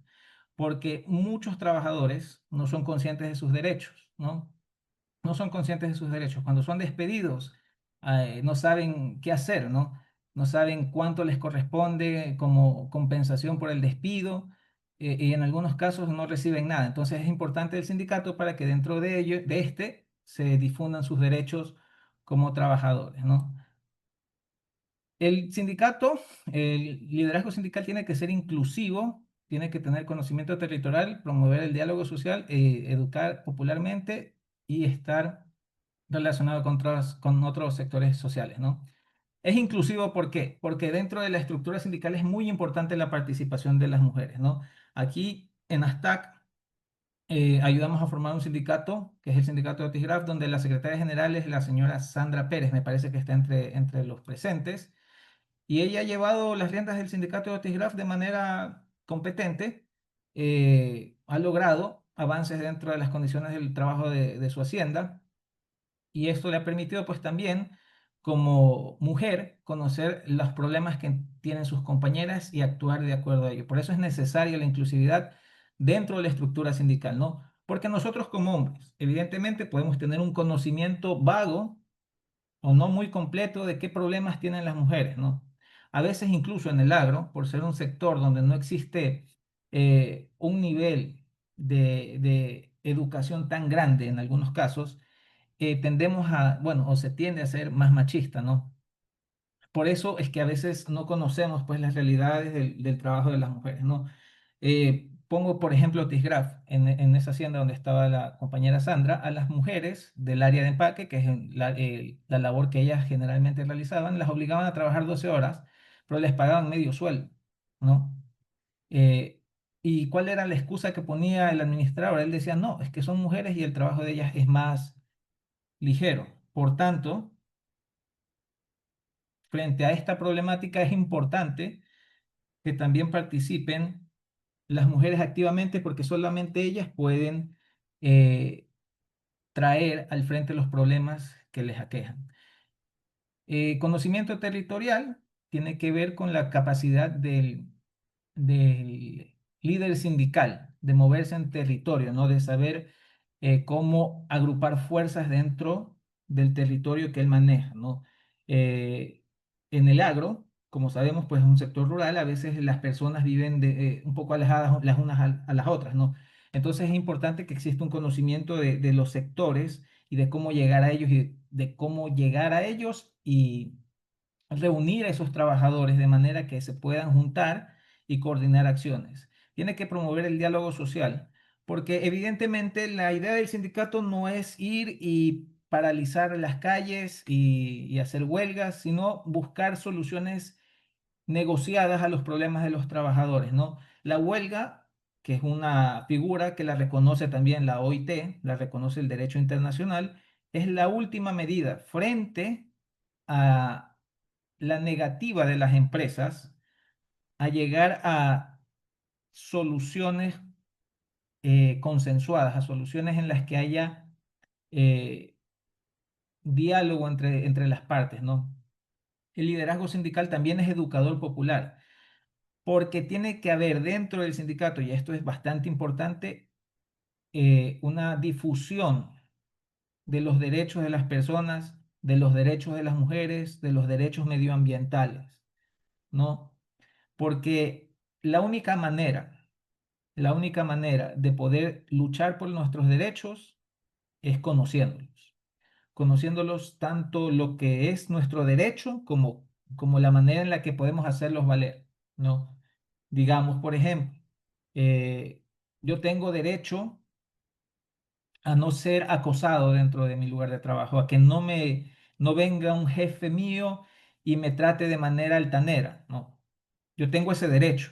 porque muchos trabajadores no son conscientes de sus derechos, ¿no? No son conscientes de sus derechos. Cuando son despedidos, no saben qué hacer, ¿no? No saben cuánto les corresponde como compensación por el despido y en algunos casos no reciben nada. Entonces es importante el sindicato para que dentro de ello, se difundan sus derechos como trabajadores, ¿no? El sindicato, el liderazgo sindical tiene que ser inclusivo, tiene que tener conocimiento territorial, promover el diálogo social, educar popularmente y estar relacionado con otros sectores sociales, ¿no? Es inclusivo, ¿por qué? Porque dentro de la estructura sindical es muy importante la participación de las mujeres, ¿no? Aquí en ASTAC ayudamos a formar un sindicato, que es el sindicato de Otisgraf, donde la secretaria general es la señora Sandra Pérez, me parece que está entre los presentes, y ella ha llevado las riendas del sindicato de Otisgraf de manera competente, ha logrado avances dentro de las condiciones del trabajo de su hacienda, y esto le ha permitido pues también como mujer conocer los problemas que tienen sus compañeras y actuar de acuerdo a ello. Por eso es necesaria la inclusividad dentro de la estructura sindical, ¿no? Porque nosotros como hombres, evidentemente podemos tener un conocimiento vago o no muy completo de qué problemas tienen las mujeres, ¿no? A veces incluso en el agro, por ser un sector donde no existe un nivel de educación tan grande en algunos casos, tendemos a, bueno, o se tiende a ser más machista, ¿no? Por eso es que a veces no conocemos pues las realidades del trabajo de las mujeres, ¿no? Pongo por ejemplo Tisgraf, en esa hacienda donde estaba la compañera Sandra, a las mujeres del área de empaque, que es la labor que ellas generalmente realizaban, las obligaban a trabajar 12 horas, pero les pagaban medio sueldo, ¿no? Eh, ¿Y cuál era la excusa que ponía el administrador? Él decía, no, es que son mujeres y el trabajo de ellas es más ligero. Por tanto, frente a esta problemática es importante que también participen las mujeres activamente porque solamente ellas pueden traer al frente los problemas que les aquejan. Conocimiento territorial tiene que ver con la capacidad del líder sindical de moverse en territorio, ¿no? De saber cómo agrupar fuerzas dentro del territorio que él maneja, ¿no? Eh, en el agro, como sabemos, pues es un sector rural, a veces las personas viven un poco alejadas las unas a las otras, ¿no? Entonces es importante que exista un conocimiento de los sectores y de cómo llegar a ellos y de cómo llegar a ellos y reunir a esos trabajadores de manera que se puedan juntar y coordinar acciones. Tiene que promover el diálogo social, porque evidentemente la idea del sindicato no es ir y paralizar las calles y hacer huelgas, sino buscar soluciones negociadas a los problemas de los trabajadores, ¿no? La huelga, que es una figura que la reconoce también la OIT, la reconoce el derecho internacional, es la última medida frente a la negativa de las empresas a llegar a soluciones consensuadas, a soluciones en las que haya eh, diálogo entre las partes, ¿no? El liderazgo sindical también es educador popular, porque tiene que haber dentro del sindicato, y esto es bastante importante, una difusión de los derechos de las personas, de los derechos de las mujeres, de los derechos medioambientales, ¿no? Porque la única manera de poder luchar por nuestros derechos es conociéndolos. Conociéndolos tanto lo que es nuestro derecho como la manera en la que podemos hacerlos valer, ¿no? Digamos, por ejemplo, yo tengo derecho a no ser acosado dentro de mi lugar de trabajo, a que no venga un jefe mío y me trate de manera altanera, ¿no? Yo tengo ese derecho,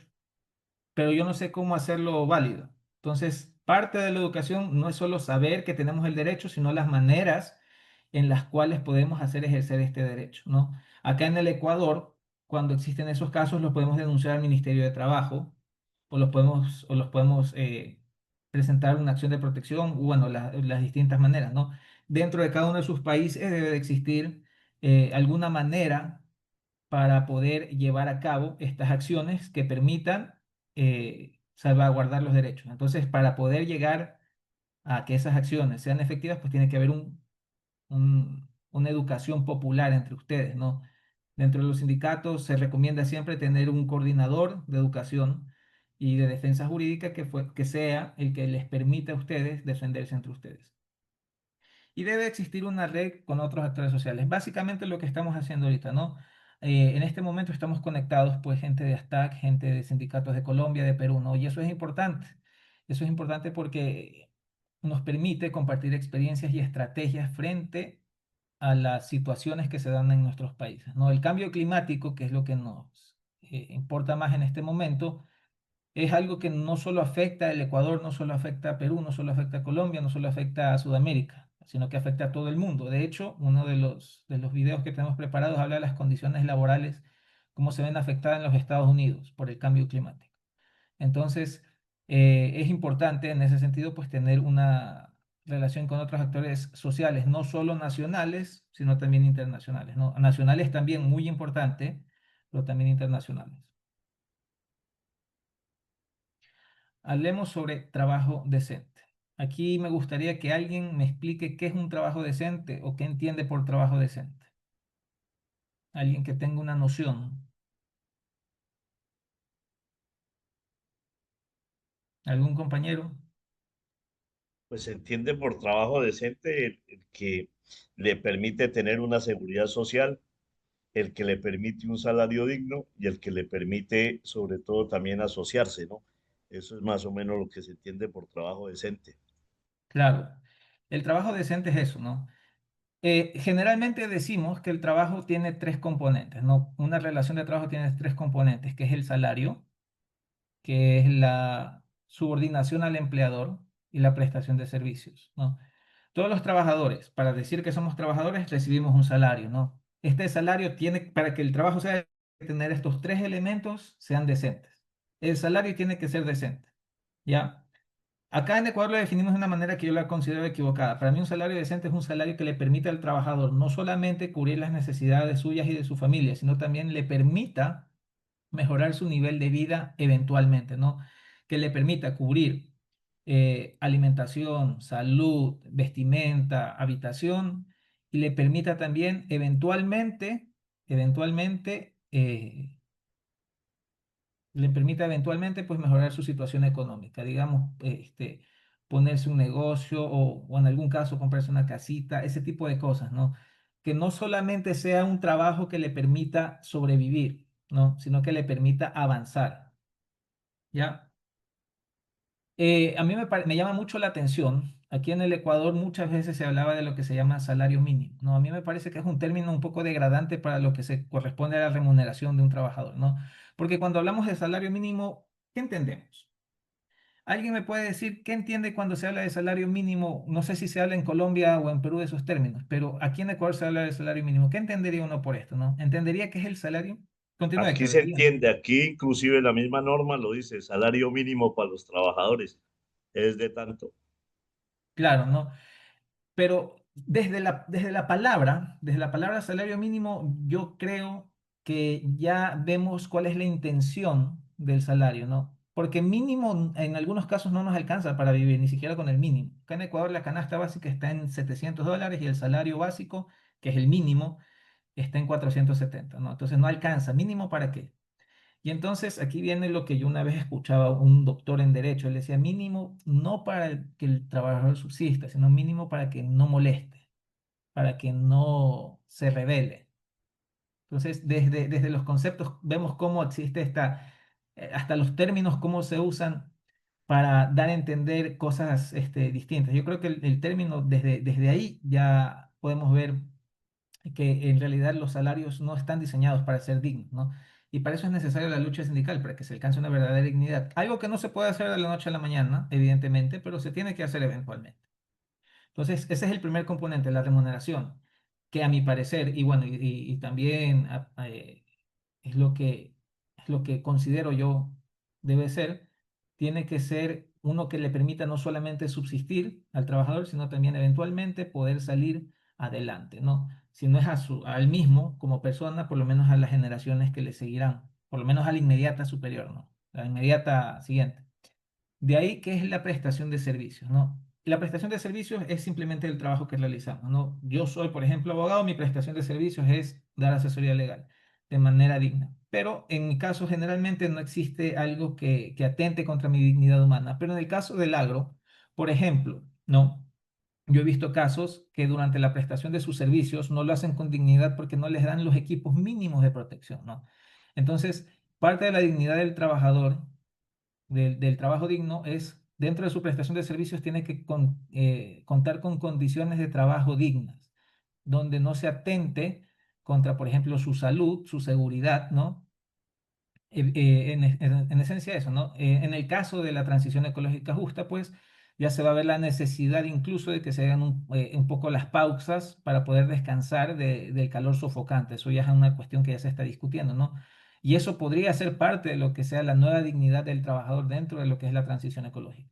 pero yo no sé cómo hacerlo válido. Entonces, parte de la educación no es solo saber que tenemos el derecho, sino las maneras en las cuales podemos hacer ejercer este derecho, ¿no? Acá en el Ecuador, cuando existen esos casos, los podemos denunciar al Ministerio de Trabajo o los podemos presentar una acción de protección, bueno, las distintas maneras, ¿no? Dentro de cada uno de sus países debe de existir alguna manera para poder llevar a cabo estas acciones que permitan salvaguardar los derechos. Entonces, para poder llegar a que esas acciones sean efectivas, pues tiene que haber una educación popular entre ustedes, ¿no? Dentro de los sindicatos se recomienda siempre tener un coordinador de educación y de defensa jurídica que sea el que les permita a ustedes defenderse entre ustedes. y debe existir una red con otros actores sociales. Básicamente lo que estamos haciendo ahorita, ¿no? En este momento estamos conectados, pues, gente de ASTAC, gente de sindicatos de Colombia, de Perú, ¿no? Y eso es importante. Eso es importante porque nos permite compartir experiencias y estrategias frente a las situaciones que se dan en nuestros países, ¿no? El cambio climático, que es lo que nos importa más en este momento, es algo que no solo afecta al Ecuador, no solo afecta a Perú, no solo afecta a Colombia, no solo afecta a Sudamérica, sino que afecta a todo el mundo. De hecho, uno de los videos que tenemos preparados habla de las condiciones laborales, cómo se ven afectadas en los Estados Unidos por el cambio climático. Entonces, es importante en ese sentido, pues, tener una relación con otros actores sociales, no solo nacionales, sino también internacionales, ¿no? Nacionales también muy importante, pero también internacionales. Hablemos sobre trabajo decente. Aquí me gustaría que alguien me explique qué es un trabajo decente o qué entiende por trabajo decente. Alguien que tenga una noción. ¿Algún compañero? Pues se entiende por trabajo decente el que le permite tener una seguridad social, el que le permite un salario digno y el que le permite sobre todo también asociarse, ¿no? Eso es más o menos lo que se entiende por trabajo decente. Claro. El trabajo decente es eso, ¿no? Generalmente decimos que el trabajo tiene tres componentes, ¿no? Una relación de trabajo tiene tres componentes, que es el salario, que es la subordinación al empleador y la prestación de servicios, ¿no? Todos los trabajadores, para decir que somos trabajadores, recibimos un salario, ¿no? Este salario tiene, para que el trabajo sea, tener estos tres elementos, sean decentes. El salario tiene que ser decente, ¿ya? Acá en Ecuador lo definimos de una manera que yo la considero equivocada. Para mí un salario decente es un salario que le permite al trabajador no solamente cubrir las necesidades suyas y de su familia, sino también le permita mejorar su nivel de vida eventualmente, ¿no? Que le permita cubrir alimentación, salud, vestimenta, habitación, y le permita también eventualmente, le permita eventualmente, pues, mejorar su situación económica, digamos, ponerse un negocio o en algún caso comprarse una casita, ese tipo de cosas, ¿no? Que no solamente sea un trabajo que le permita sobrevivir, ¿no? Sino que le permita avanzar, ¿ya? A mí me llama mucho la atención. Aquí en el Ecuador muchas veces se hablaba de lo que se llama salario mínimo, ¿no? A mí me parece que es un término un poco degradante para lo que se corresponde a la remuneración de un trabajador, ¿no? Porque cuando hablamos de salario mínimo, ¿qué entendemos? ¿Alguien me puede decir qué entiende cuando se habla de salario mínimo? No sé si se habla en Colombia o en Perú de esos términos, pero aquí en Ecuador se habla de salario mínimo. ¿Qué entendería uno por esto, no? ¿Entendería qué es el salario? Continúa, Aquí Héctor. se entiende, aquí inclusive la misma norma lo dice, salario mínimo para los trabajadores es de tanto. Claro, ¿no? Pero desde la palabra salario mínimo, yo creo que ya vemos cuál es la intención del salario, ¿no? Porque mínimo en algunos casos no nos alcanza para vivir, ni siquiera con el mínimo. Acá en Ecuador la canasta básica está en $700 y el salario básico, que es el mínimo, está en 470, ¿no? Entonces no alcanza. ¿Mínimo para qué? Y entonces aquí viene lo que yo una vez escuchaba a un doctor en derecho. Él decía mínimo no para que el trabajador subsista, sino mínimo para que no moleste, para que no se revele. Entonces, desde los conceptos vemos cómo existe hasta los términos, cómo se usan para dar a entender cosas distintas. Yo creo que el término, desde ahí ya podemos ver que en realidad los salarios no están diseñados para ser dignos, ¿no? Y para eso es necesaria la lucha sindical, para que se alcance una verdadera dignidad. Algo que no se puede hacer de la noche a la mañana, evidentemente, pero se tiene que hacer eventualmente. Entonces, ese es el primer componente, la remuneración, que a mi parecer, y bueno, y también es lo que considero yo debe ser, tiene que ser uno que le permita no solamente subsistir al trabajador, sino también eventualmente poder salir adelante, ¿no? Si no es al mismo como persona, por lo menos a las generaciones que le seguirán, por lo menos a la inmediata superior, ¿no? La inmediata siguiente. De ahí que es la prestación de servicios, ¿no? La prestación de servicios es simplemente el trabajo que realizamos, ¿no? Yo soy, por ejemplo, abogado, mi prestación de servicios es dar asesoría legal de manera digna. Pero en mi caso, generalmente no existe algo que atente contra mi dignidad humana. Pero en el caso del agro, por ejemplo, ¿no? yo he visto casos que durante la prestación de sus servicios no lo hacen con dignidad porque no les dan los equipos mínimos de protección, ¿no? Entonces, parte de la dignidad del trabajador, del trabajo digno, es, dentro de su prestación de servicios, tiene que contar con condiciones de trabajo dignas, donde no se atente contra, por ejemplo, su salud, su seguridad, ¿no? En esencia eso, ¿no? En el caso de la transición ecológica justa, pues ya se va a ver la necesidad incluso de que se hagan un poco las pausas para poder descansar del calor sofocante. Eso ya es una cuestión que ya se está discutiendo, ¿no? Y eso podría ser parte de lo que sea la nueva dignidad del trabajador dentro de lo que es la transición ecológica,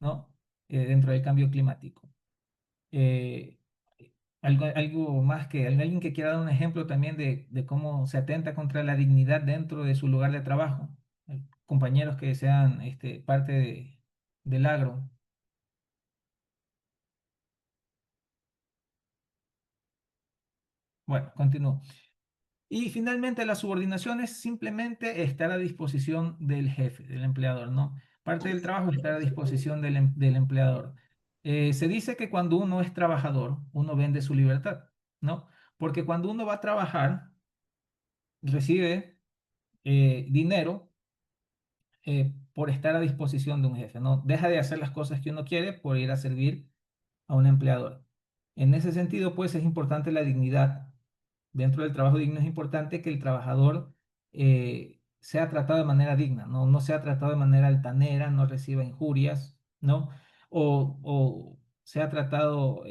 ¿no? Dentro del cambio climático. Eh, algo más que alguien que quiera dar un ejemplo también de cómo se atenta contra la dignidad dentro de su lugar de trabajo. Compañeros que sean parte del agro. Bueno, continúo. Y finalmente la subordinación es simplemente estar a disposición del jefe, del empleador, ¿no? Parte del trabajo es estar a disposición del empleador. Se dice que cuando uno es trabajador, uno vende su libertad, ¿no? Porque cuando uno va a trabajar, recibe dinero por estar a disposición de un jefe, ¿no? Deja de hacer las cosas que uno quiere por ir a servir a un empleador. En ese sentido, pues es importante la dignidad. Dentro del trabajo digno es importante que el trabajador sea tratado de manera digna, ¿no? No sea tratado de manera altanera, no reciba injurias, ¿no? O sea tratado,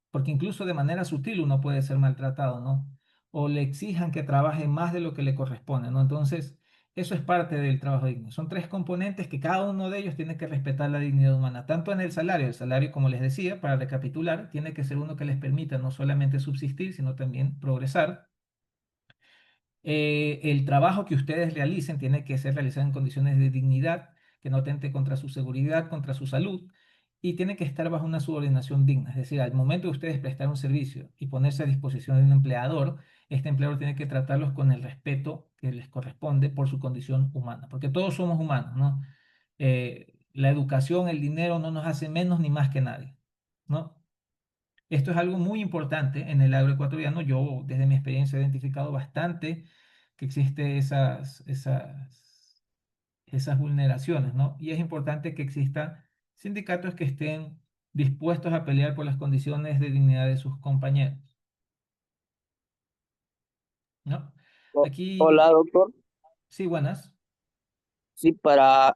porque incluso de manera sutil uno puede ser maltratado, ¿no? O le exijan que trabaje más de lo que le corresponde, ¿no? Entonces, eso es parte del trabajo digno. Son tres componentes que cada uno de ellos tiene que respetar la dignidad humana, tanto en el salario, como les decía, para recapitular, tiene que ser uno que les permita no solamente subsistir, sino también progresar. El trabajo que ustedes realicen tiene que ser realizado en condiciones de dignidad, que no atente contra su seguridad, contra su salud, y tiene que estar bajo una subordinación digna. Es decir, al momento de ustedes prestar un servicio y ponerse a disposición de un empleador, este empleador tiene que tratarlos con el respeto que les corresponde por su condición humana, porque todos somos humanos, ¿no? La educación, el dinero no nos hace menos ni más que nadie, ¿no? Esto es algo muy importante en el agroecuatoriano. Yo, desde mi experiencia, he identificado bastante que existe esas vulneraciones, ¿no? Y es importante que existan sindicatos que estén dispuestos a pelear por las condiciones de dignidad de sus compañeros, ¿no? Hola, Aquí, doctor. sí, buenas. Sí, para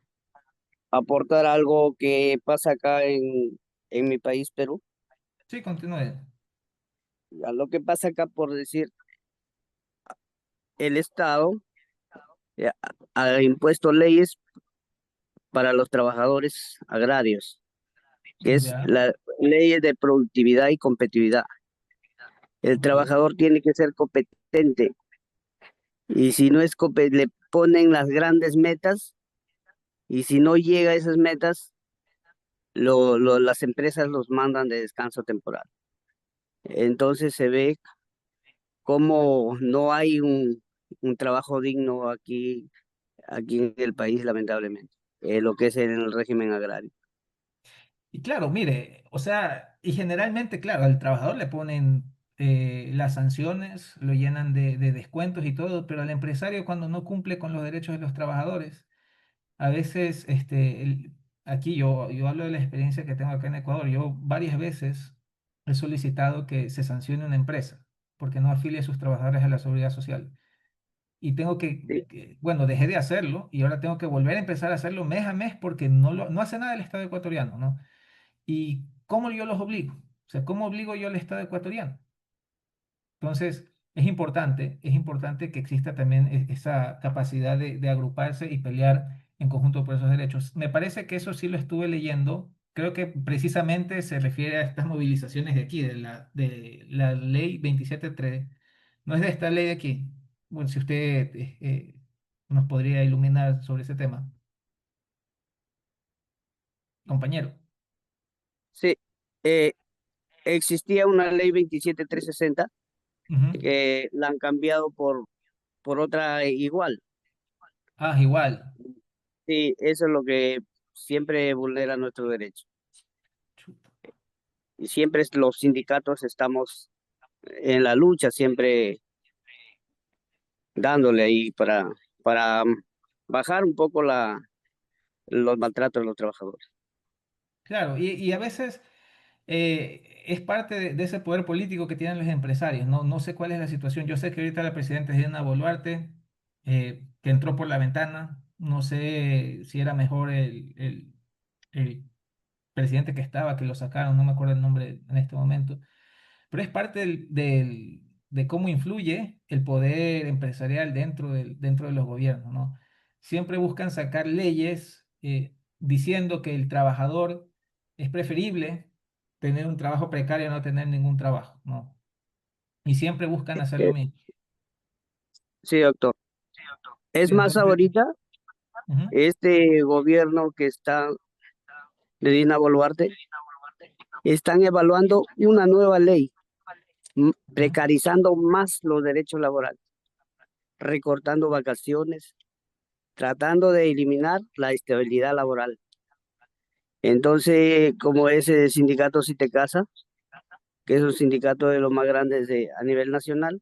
aportar algo que pasa acá en mi país, Perú. Sí, continúe. A lo que pasa acá, por decir, el Estado ha impuesto leyes para los trabajadores agrarios, que es Ya, la ley de productividad y competitividad. El ok. trabajador tiene que ser competente y si no es le ponen las grandes metas y si no llega a esas metas, las empresas los mandan de descanso temporal. Entonces se ve cómo no hay un trabajo digno aquí en el país, lamentablemente, lo que es en el régimen agrario. Y claro, mire, o sea, y generalmente, claro, al trabajador le ponen las sanciones, lo llenan de descuentos y todo, pero al empresario cuando no cumple con los derechos de los trabajadores, a veces, aquí yo hablo de la experiencia que tengo acá en Ecuador, yo varias veces he solicitado que se sancione una empresa porque no afilia a sus trabajadores a la seguridad social. Y tengo Sí, bueno, dejé de hacerlo y ahora tengo que volver a empezar a hacerlo mes a mes porque no hace nada el Estado ecuatoriano, ¿no? ¿Y cómo yo los obligo? O sea, ¿cómo obligo yo al Estado ecuatoriano? Entonces, es importante que exista también esa capacidad de agruparse y pelear en conjunto por esos derechos. Me parece que eso sí lo estuve leyendo. Creo que precisamente se refiere a estas movilizaciones de aquí, de la ley 27.3. No es de esta ley de aquí. Bueno, si usted nos podría iluminar sobre ese tema, compañero. sí. Eh, Existía una ley 27360 Ujú. que la han cambiado por otra igual. Ah, igual. Sí, eso es lo que siempre vulnera nuestro derecho. y siempre los sindicatos estamos en la lucha, siempre dándole ahí para bajar un poco los maltratos de los trabajadores. Claro, y a veces es parte de ese poder político que tienen los empresarios, ¿no? No sé cuál es la situación. Yo sé que ahorita la presidenta es Diana Boluarte, que entró por la ventana. No sé si era mejor el presidente que estaba, que lo sacaron, no me acuerdo el nombre en este momento, pero es parte de cómo influye el poder empresarial dentro de los gobiernos, ¿no? Siempre buscan sacar leyes diciendo que el trabajador es preferible tener un trabajo precario a no tener ningún trabajo, ¿no? Y siempre buscan hacer lo mismo. Sí, doctor. Es más, Entonces, ahorita, ujú, este gobierno que está de Dina Boluarte, están evaluando una nueva ley, precarizando más los derechos laborales, recortando vacaciones, tratando de eliminar la estabilidad laboral. Entonces, como ese sindicato Casa, que es un sindicato de los más grandes a nivel nacional,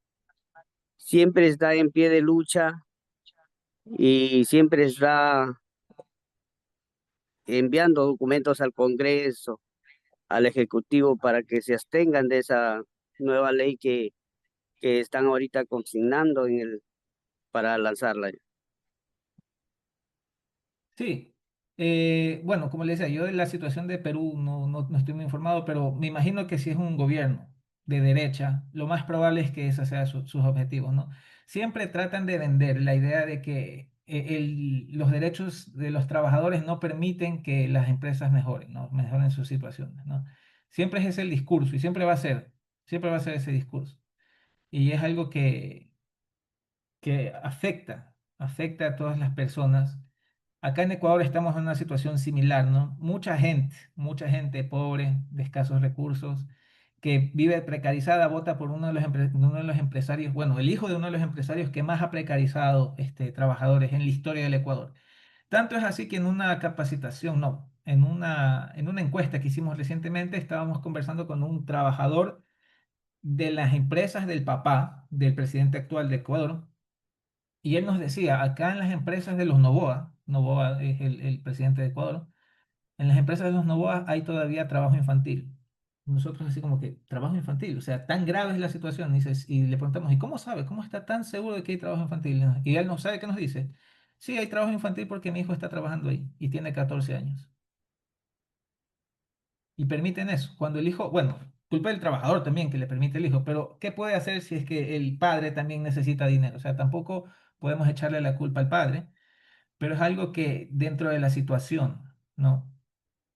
siempre está en pie de lucha y siempre está enviando documentos al Congreso, al Ejecutivo, para que se abstengan de esa nueva ley que están ahorita consignando para lanzarla. sí, bueno, como le decía, yo de la situación de Perú no estoy muy informado, pero me imagino que si es un gobierno de derecha, lo más probable es que esos sean sus objetivos, ¿no? Siempre tratan de vender la idea de que los derechos de los trabajadores no permiten que las empresas mejoren, ¿no? Mejoren sus situaciones, ¿no? Siempre es ese el discurso y siempre va a ser ese discurso. Y es algo que afecta a todas las personas. Acá en Ecuador estamos en una situación similar, ¿no? Mucha gente pobre, de escasos recursos, que vive precarizada, vota por uno de los empresarios, bueno, el hijo de uno de los empresarios que más ha precarizado trabajadores en la historia del Ecuador. Tanto es así que en una capacitación, no, en una encuesta que hicimos recientemente, estábamos conversando con un trabajador de las empresas del papá del presidente actual de Ecuador, y él nos decía, acá en las empresas de los Noboa, Noboa es el presidente de Ecuador, en las empresas de los Noboa hay todavía trabajo infantil. Nosotros así como que, trabajo infantil, o sea, tan grave es la situación, y le preguntamos, ¿y cómo sabe? ¿Cómo está tan seguro de que hay trabajo infantil? Y él no sabe qué nos dice. Sí, hay trabajo infantil porque mi hijo está trabajando ahí y tiene 14 años. Y permiten eso. Cuando el hijo, bueno, culpa del trabajador también que le permite el hijo, pero ¿qué puede hacer si es que el padre también necesita dinero? O sea, tampoco podemos echarle la culpa al padre, pero es algo que dentro de la situación, ¿no?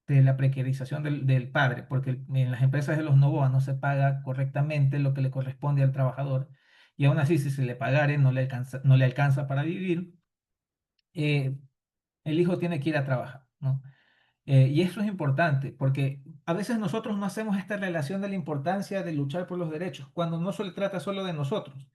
De la precarización del padre, porque en las empresas de los Novoa no se paga correctamente lo que le corresponde al trabajador, y aún así si se le pagare no le alcanza para vivir, eh, el hijo tiene que ir a trabajar, ¿no? Y eso es importante, porque a veces nosotros no hacemos esta relación de la importancia de luchar por los derechos, cuando no se trata solo de nosotros.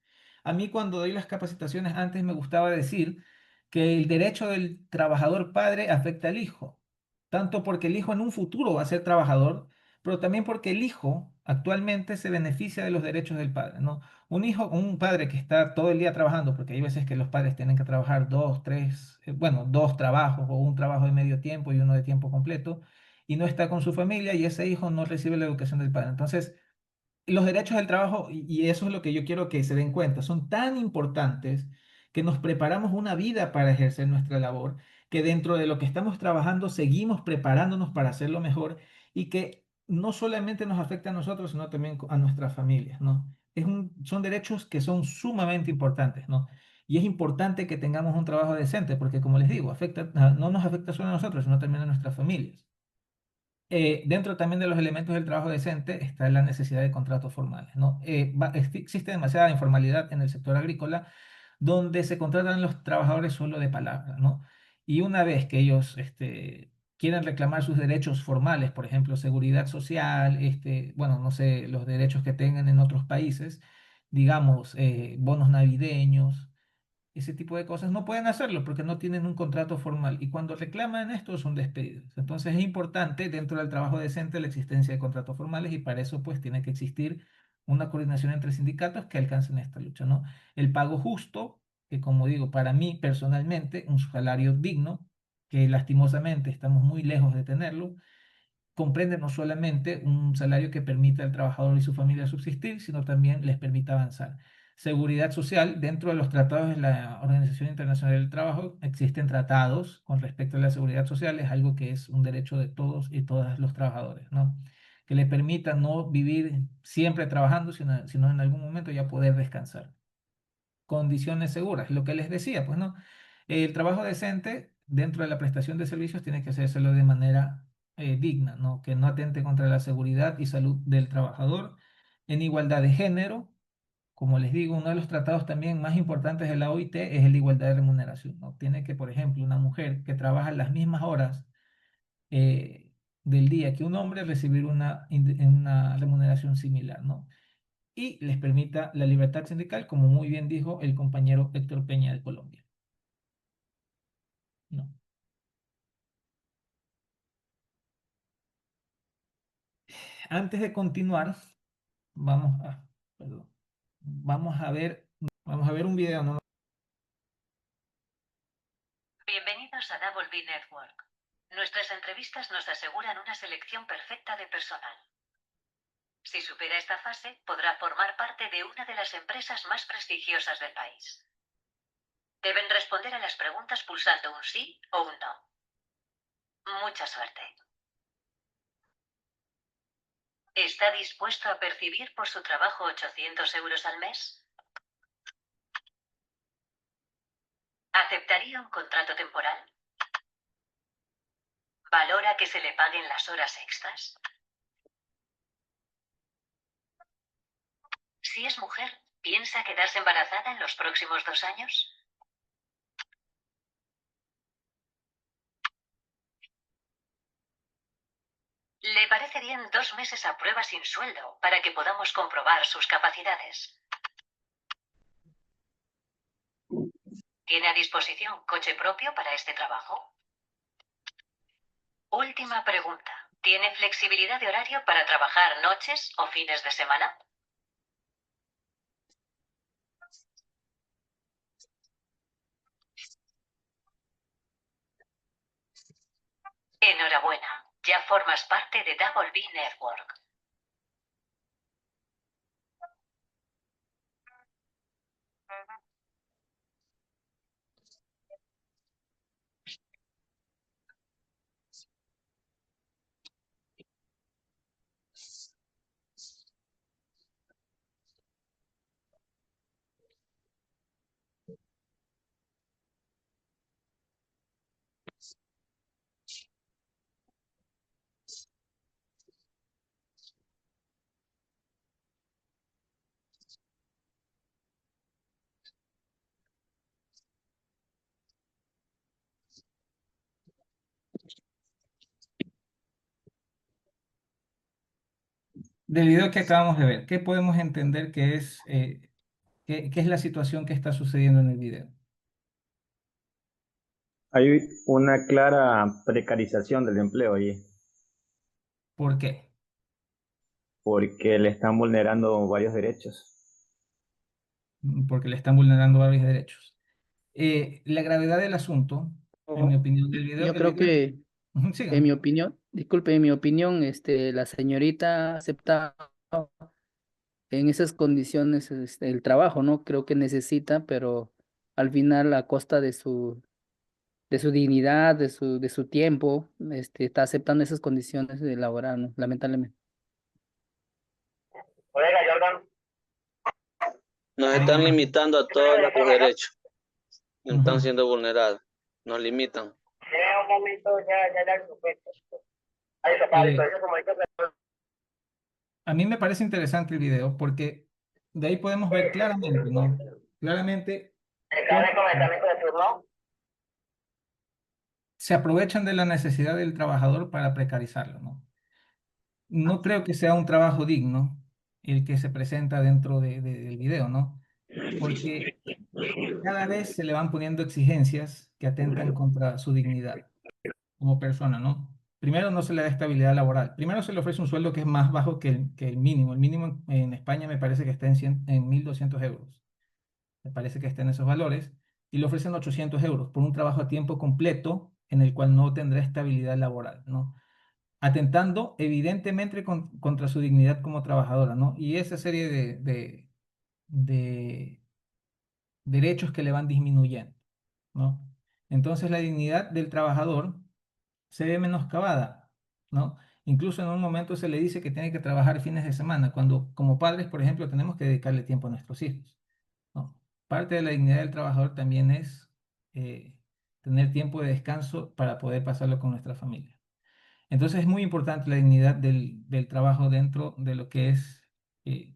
A mí cuando doy las capacitaciones antes me gustaba decir que el derecho del trabajador padre afecta al hijo, tanto porque el hijo en un futuro va a ser trabajador, pero también porque el hijo actualmente se beneficia de los derechos del padre, ¿no? Un padre que está todo el día trabajando, porque hay veces que los padres tienen que trabajar dos, tres, bueno, dos trabajos o un trabajo de medio tiempo y uno de tiempo completo, y no está con su familia y ese hijo no recibe la educación del padre. Entonces, los derechos del trabajo, y eso es lo que yo quiero que se den cuenta, son tan importantes que nos preparamos una vida para ejercer nuestra labor, que dentro de lo que estamos trabajando seguimos preparándonos para hacerlo mejor y que no solamente nos afecta a nosotros, sino también a nuestras familias, ¿no? Son derechos que son sumamente importantes, ¿no? Y es importante que tengamos un trabajo decente, porque como les digo, no nos afecta solo a nosotros, sino también a nuestras familias. Dentro también de los elementos del trabajo decente está la necesidad de contratos formales, ¿no? Existe demasiada informalidad en el sector agrícola donde se contratan los trabajadores solo de palabra, ¿no? Y una vez que ellos quieren reclamar sus derechos formales, por ejemplo, seguridad social, bueno, no sé, los derechos que tengan en otros países, digamos, bonos navideños, ese tipo de cosas, no pueden hacerlo porque no tienen un contrato formal. Y cuando reclaman esto son despedidos. Entonces es importante dentro del trabajo decente la existencia de contratos formales y para eso pues tiene que existir una coordinación entre sindicatos que alcancen esta lucha, ¿no? El pago justo, que como digo, para mí personalmente, un salario digno, que lastimosamente estamos muy lejos de tenerlo, comprende no solamente un salario que permita al trabajador y su familia subsistir, sino también les permita avanzar. Seguridad social, dentro de los tratados de la Organización Internacional del Trabajo, existen tratados con respecto a la seguridad social, es algo que es un derecho de todos y todas los trabajadores, ¿no? Que les permita no vivir siempre trabajando, sino en algún momento ya poder descansar. Condiciones seguras, lo que les decía, pues no. El trabajo decente dentro de la prestación de servicios tiene que hacérselo de manera digna, ¿no? Que no atente contra la seguridad y salud del trabajador, en igualdad de género. Como les digo, uno de los tratados también más importantes de la OIT es el de igualdad de remuneración, ¿no? Tiene que, por ejemplo, una mujer que trabaja las mismas horas del día que un hombre recibir una remuneración similar, ¿no? Y les permita la libertad sindical, como muy bien dijo el compañero Héctor Peña de Colombia. No. Antes de continuar, vamos a, perdón, vamos a ver un video, ¿no? Bienvenidos a Double B Network. Nuestras entrevistas nos aseguran una selección perfecta de personal. Si supera esta fase, podrá formar parte de una de las empresas más prestigiosas del país. Deben responder a las preguntas pulsando un sí o un no. Mucha suerte. ¿Está dispuesto a percibir por su trabajo 800 euros al mes? ¿Aceptaría un contrato temporal? ¿Valora que se le paguen las horas extras? Si es mujer, ¿piensa quedarse embarazada en los próximos 2 años? ¿Le parecerían 2 meses a prueba sin sueldo para que podamos comprobar sus capacidades? ¿Tiene a disposición coche propio para este trabajo? Última pregunta. ¿Tiene flexibilidad de horario para trabajar noches o fines de semana? Enhorabuena. Ya formas parte de Double B Network. Del video que acabamos de ver, ¿qué podemos entender que es, qué es la situación que está sucediendo en el video? Hay una clara precarización del empleo allí, ¿Por qué? porque le están vulnerando varios derechos. Porque le están vulnerando varios derechos. La gravedad del asunto, en mi opinión, del video, Yo creo que, siga. en mi opinión, disculpe, en mi opinión, la señorita acepta en esas condiciones el trabajo, ¿no? Creo que necesita, pero al final a costa de su dignidad, de su tiempo, está aceptando esas condiciones de laboral, ¿no? Lamentablemente. Oiga, Jordan. Nos están limitando a todos nuestros derechos. Nos están siendo vulnerados. Nos limitan. Eh, A mí me parece interesante el video porque de ahí podemos ver claramente, ¿no? Claramente cómo se aprovechan de la necesidad del trabajador para precarizarlo, ¿no? No creo que sea un trabajo digno el que se presenta dentro del video, ¿no? Porque cada vez se le van poniendo exigencias que atentan contra su dignidad como persona, ¿no? Primero no se le da estabilidad laboral. Primero se le ofrece un sueldo que es más bajo que el mínimo. El mínimo en España me parece que está en 1.200 euros. Me parece que está en esos valores. Y le ofrecen 800 euros por un trabajo a tiempo completo en el cual no tendrá estabilidad laboral, ¿no? Atentando evidentemente contra su dignidad como trabajadora, ¿no? Y esa serie de derechos que le van disminuyendo, ¿no? Entonces la dignidad del trabajador se ve menoscabada, ¿no? Incluso en un momento se le dice que tiene que trabajar fines de semana, cuando como padres, por ejemplo, tenemos que dedicarle tiempo a nuestros hijos, ¿no? Parte de la dignidad del trabajador también es eh, tener tiempo de descanso para poder pasarlo con nuestra familia. Entonces es muy importante la dignidad del trabajo dentro de lo que es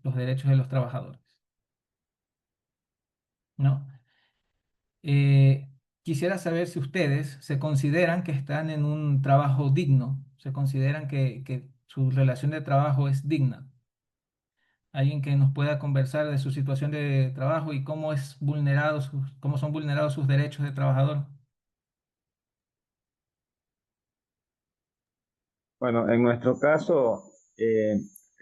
los derechos de los trabajadores, ¿no? Eh, Quisiera saber si ustedes se consideran que están en un trabajo digno, se consideran que su relación de trabajo es digna. Alguien que nos pueda conversar de su situación de trabajo y cómo son vulnerados sus derechos de trabajador. Bueno, en nuestro caso,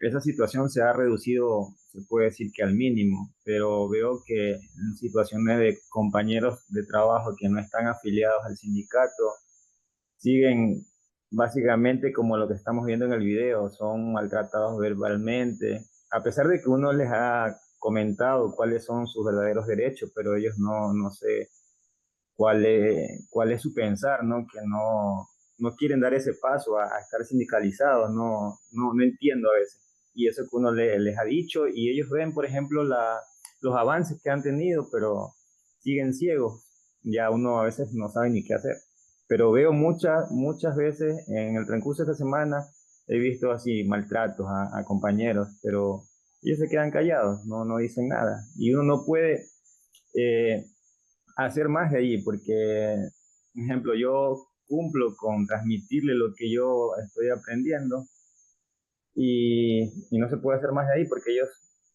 esa situación se ha reducido, se puede decir que al mínimo, pero veo que en situaciones de compañeros de trabajo que no están afiliados al sindicato, siguen básicamente como lo que estamos viendo en el video, son maltratados verbalmente, a pesar de que uno les ha comentado cuáles son sus verdaderos derechos, pero ellos no sé cuál es su pensar, ¿no? Que no quieren dar ese paso a estar sindicalizados, no entiendo a veces. Y eso que uno les ha dicho, y ellos ven, por ejemplo, los avances que han tenido, pero siguen ciegos. Ya uno a veces no sabe ni qué hacer. Pero veo muchas veces en el transcurso de esta semana, he visto así maltratos a compañeros, pero ellos se quedan callados, no dicen nada. Y uno no puede eh, hacer más de ahí, porque, por ejemplo, yo cumplo con transmitirle lo que yo estoy aprendiendo y no se puede hacer más de ahí, porque ellos,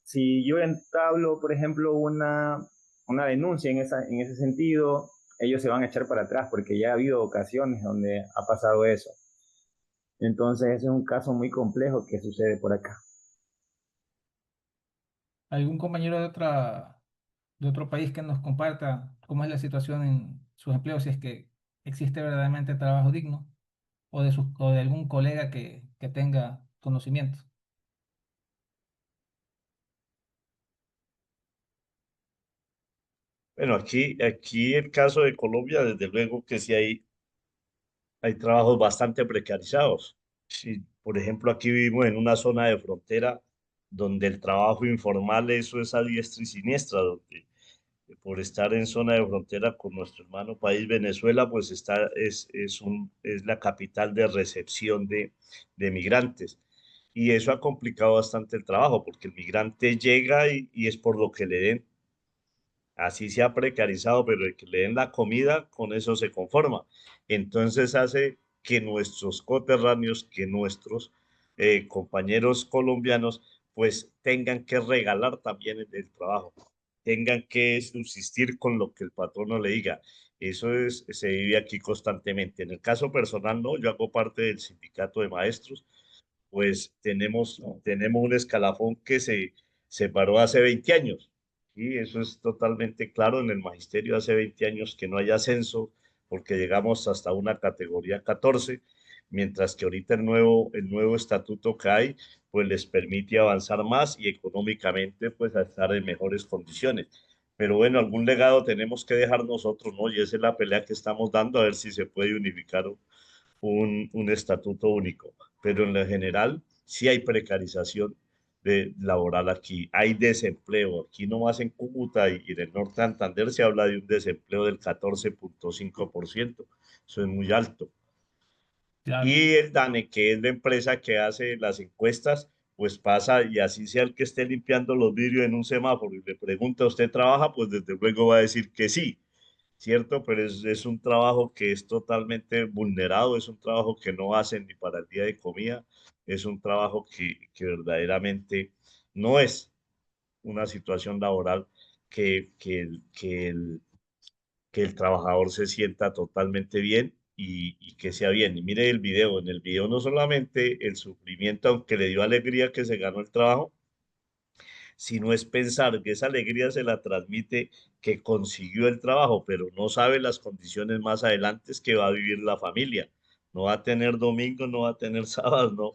si yo entablo, por ejemplo, una denuncia en ese sentido, ellos se van a echar para atrás, porque ya ha habido ocasiones donde ha pasado eso. Entonces, ese es un caso muy complejo que sucede por acá. ¿Algún compañero de otro país que nos comparta cómo es la situación en sus empleos, si es que existe verdaderamente trabajo digno, o de algún colega que tenga conocimiento? Bueno, aquí el caso de Colombia, desde luego que sí hay trabajos bastante precarizados. Sí, por ejemplo, aquí vivimos en una zona de frontera donde el trabajo informal, eso es a diestra y siniestra, donde por estar en zona de frontera con nuestro hermano país Venezuela, pues es la capital de recepción de migrantes. Y eso ha complicado bastante el trabajo, porque el migrante llega y es por lo que le den. Así se ha precarizado, pero el que le den la comida, con eso se conforma. Entonces hace que nuestros coterráneos, que nuestros compañeros colombianos, pues tengan que regalar también el trabajo, tengan que subsistir con lo que el patrono le diga. Se vive aquí constantemente. En el caso personal, no, yo hago parte del sindicato de maestros, pues tenemos un escalafón que se separó hace 20 años. Y eso es totalmente claro en el magisterio hace 20 años que no hay ascenso porque llegamos hasta una categoría 14, mientras que ahorita el nuevo estatuto que hay, pues les permite avanzar más y económicamente pues a estar en mejores condiciones. Pero bueno, algún legado tenemos que dejar nosotros, ¿no? Y esa es la pelea que estamos dando a ver si se puede unificar un estatuto único, pero en lo general sí hay precarización laboral aquí, hay desempleo, aquí nomás en Cúcuta y en el norte de Santander se habla de un desempleo del 14,5%, eso es muy alto. Claro. Y el DANE, que es la empresa que hace las encuestas, pues pasa y así sea el que esté limpiando los vidrios en un semáforo y le pregunta, ¿usted trabaja? Pues desde luego va a decir que sí, ¿cierto? Pero es un trabajo que es totalmente vulnerado, es un trabajo que no hacen ni para el día de comida, es un trabajo que verdaderamente no es una situación laboral que el trabajador se sienta totalmente bien y que sea bien. Y mire el video, en el video no solamente el sufrimiento, aunque le dio alegría que se ganó el trabajo, sino es pensar que esa alegría se la transmite que consiguió el trabajo, pero no sabe las condiciones más adelante que va a vivir la familia. No va a tener domingos, no va a tener sábados, no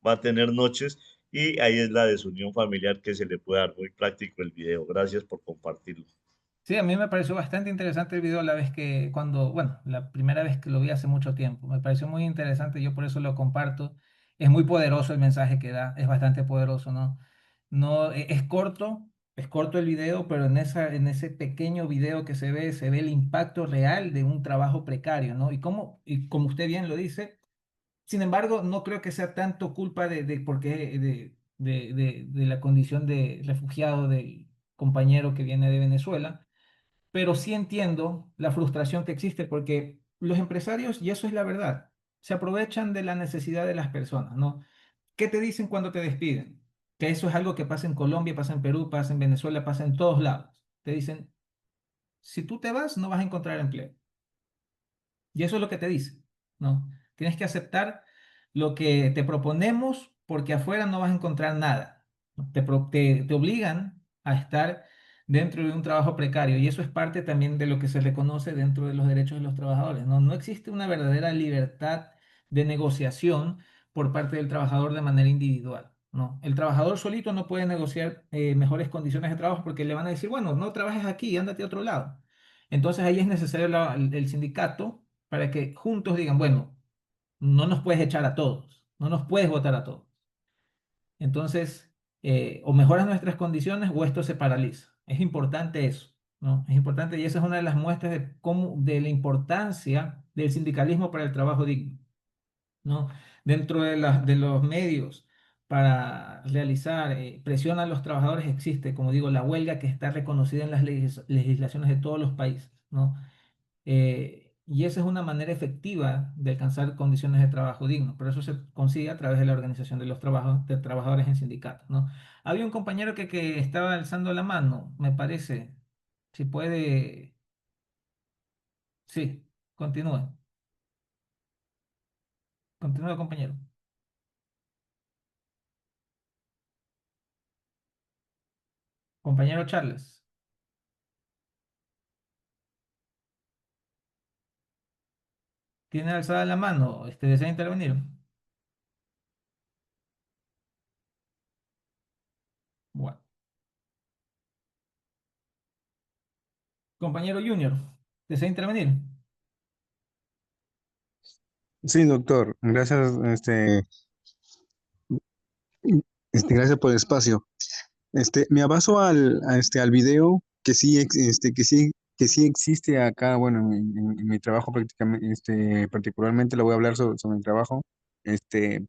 va a tener noches y ahí es la desunión familiar que se le puede dar. Muy práctico el video. Gracias por compartirlo. Sí, a mí me pareció bastante interesante el video la vez que, cuando, bueno, la primera vez que lo vi hace mucho tiempo. Me pareció muy interesante, yo por eso lo comparto. Es muy poderoso el mensaje que da, es bastante poderoso, ¿no? No, es corto el video, pero en ese pequeño video que se ve el impacto real de un trabajo precario, ¿no? Y como usted bien lo dice, sin embargo, no creo que sea tanto culpa de la condición de refugiado del compañero que viene de Venezuela, pero sí entiendo la frustración que existe porque los empresarios, y eso es la verdad, se aprovechan de la necesidad de las personas, ¿no? ¿Qué te dicen cuando te despiden? Que eso es algo que pasa en Colombia, pasa en Perú, pasa en Venezuela, pasa en todos lados. Te dicen, si tú te vas, no vas a encontrar empleo. Y eso es lo que te dicen, ¿no? Tienes que aceptar lo que te proponemos porque afuera no vas a encontrar nada. Te obligan a estar dentro de un trabajo precario y eso es parte también de lo que se reconoce dentro de los derechos de los trabajadores, ¿no? No existe una verdadera libertad de negociación por parte del trabajador de manera individual, ¿no? El trabajador solito no puede negociar mejores condiciones de trabajo porque le van a decir, bueno, no trabajes aquí, ándate a otro lado. Entonces ahí es necesario el sindicato para que juntos digan, bueno, no nos puedes echar a todos, no nos puedes votar a todos. Entonces, o mejoras nuestras condiciones o esto se paraliza. Es importante eso, ¿no? Es importante y esa es una de las muestras de la importancia del sindicalismo para el trabajo digno, ¿no? Dentro de los medios para realizar presión a los trabajadores existe, como digo, la huelga que está reconocida en las legislaciones de todos los países, ¿no? Y esa es una manera efectiva de alcanzar condiciones de trabajo digno. Pero eso se consigue a través de la organización de los de trabajadores en sindicatos, ¿no? Había un compañero que estaba alzando la mano, me parece. Si puede, sí, continúe. Continúe, compañero. Compañero Charles, ¿tiene alzada la mano? ¿Desea intervenir? Bueno. Compañero Junior, ¿desea intervenir? Sí, doctor, gracias, gracias por el espacio. Me abaso al video que sí, que sí existe acá, bueno, en mi trabajo prácticamente, particularmente le voy a hablar sobre mi trabajo. Este,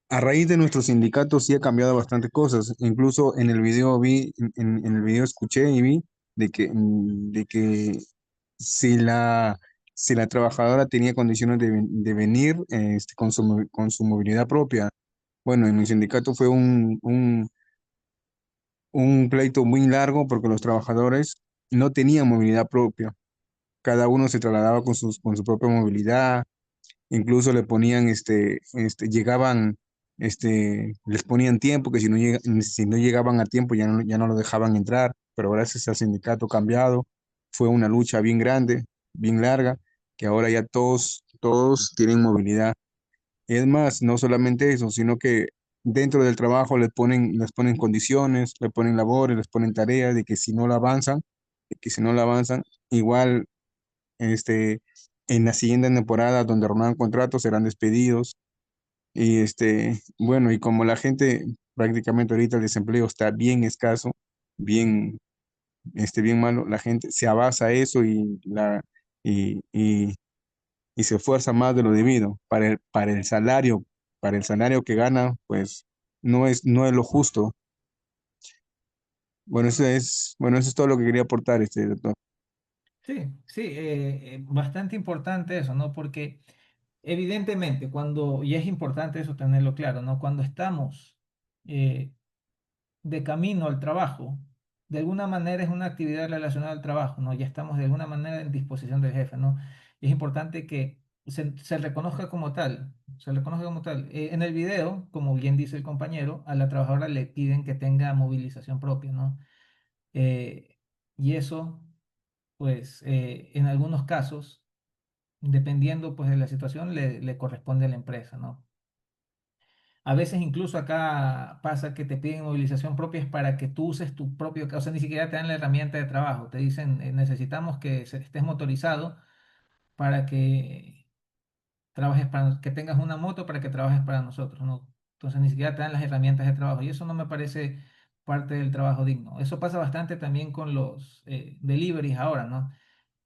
a raíz de nuestro sindicato sí ha cambiado bastante cosas. Incluso en el video en el video escuché y vi de que si si la trabajadora tenía condiciones de venir con su movilidad propia. Bueno, en mi sindicato fue un pleito muy largo porque los trabajadores no tenían movilidad propia. Cada uno se trasladaba con su propia movilidad, incluso le ponían, llegaban, les ponían tiempo, que si no llegaban a tiempo ya no lo dejaban entrar, pero gracias al sindicato cambiado, fue una lucha bien grande, bien larga, que ahora ya todos tienen movilidad. Y es más, no solamente eso, sino que dentro del trabajo les ponen condiciones, les ponen labores, les ponen tareas de que si no la avanzan, de que si no la avanzan, igual este, en la siguiente temporada donde renuevan contratos serán despedidos. Y bueno, y como la gente prácticamente ahorita el desempleo está bien escaso, bien, bien malo, la gente se abasa a eso y, y, y se esfuerza más de lo debido. Para el salario que gana, pues no es lo justo. Bueno, eso es todo lo que quería aportar, doctor. Sí, sí, bastante importante eso, ¿no? Porque evidentemente y es importante eso tenerlo claro, ¿no? Cuando estamos eh, de camino al trabajo, de alguna manera es una actividad relacionada al trabajo, ¿no? Ya estamos de alguna manera en disposición del jefe, ¿no? Es importante que se reconozca como tal, se reconozca como tal. En el video, como bien dice el compañero, a la trabajadora le piden que tenga movilización propia, ¿no? Eh, y eso, pues, en algunos casos, dependiendo, pues, de la situación, le corresponde a la empresa, ¿no? A veces incluso acá pasa que te piden movilización propia es para que tú uses tu propio, o sea, ni siquiera te dan la herramienta de trabajo. Te dicen, necesitamos que estés motorizado para que trabajes para, que tengas una moto para que trabajes para nosotros, ¿no? Entonces ni siquiera te dan las herramientas de trabajo y eso no me parece parte del trabajo digno. Eso pasa bastante también con los deliveries ahora, ¿no?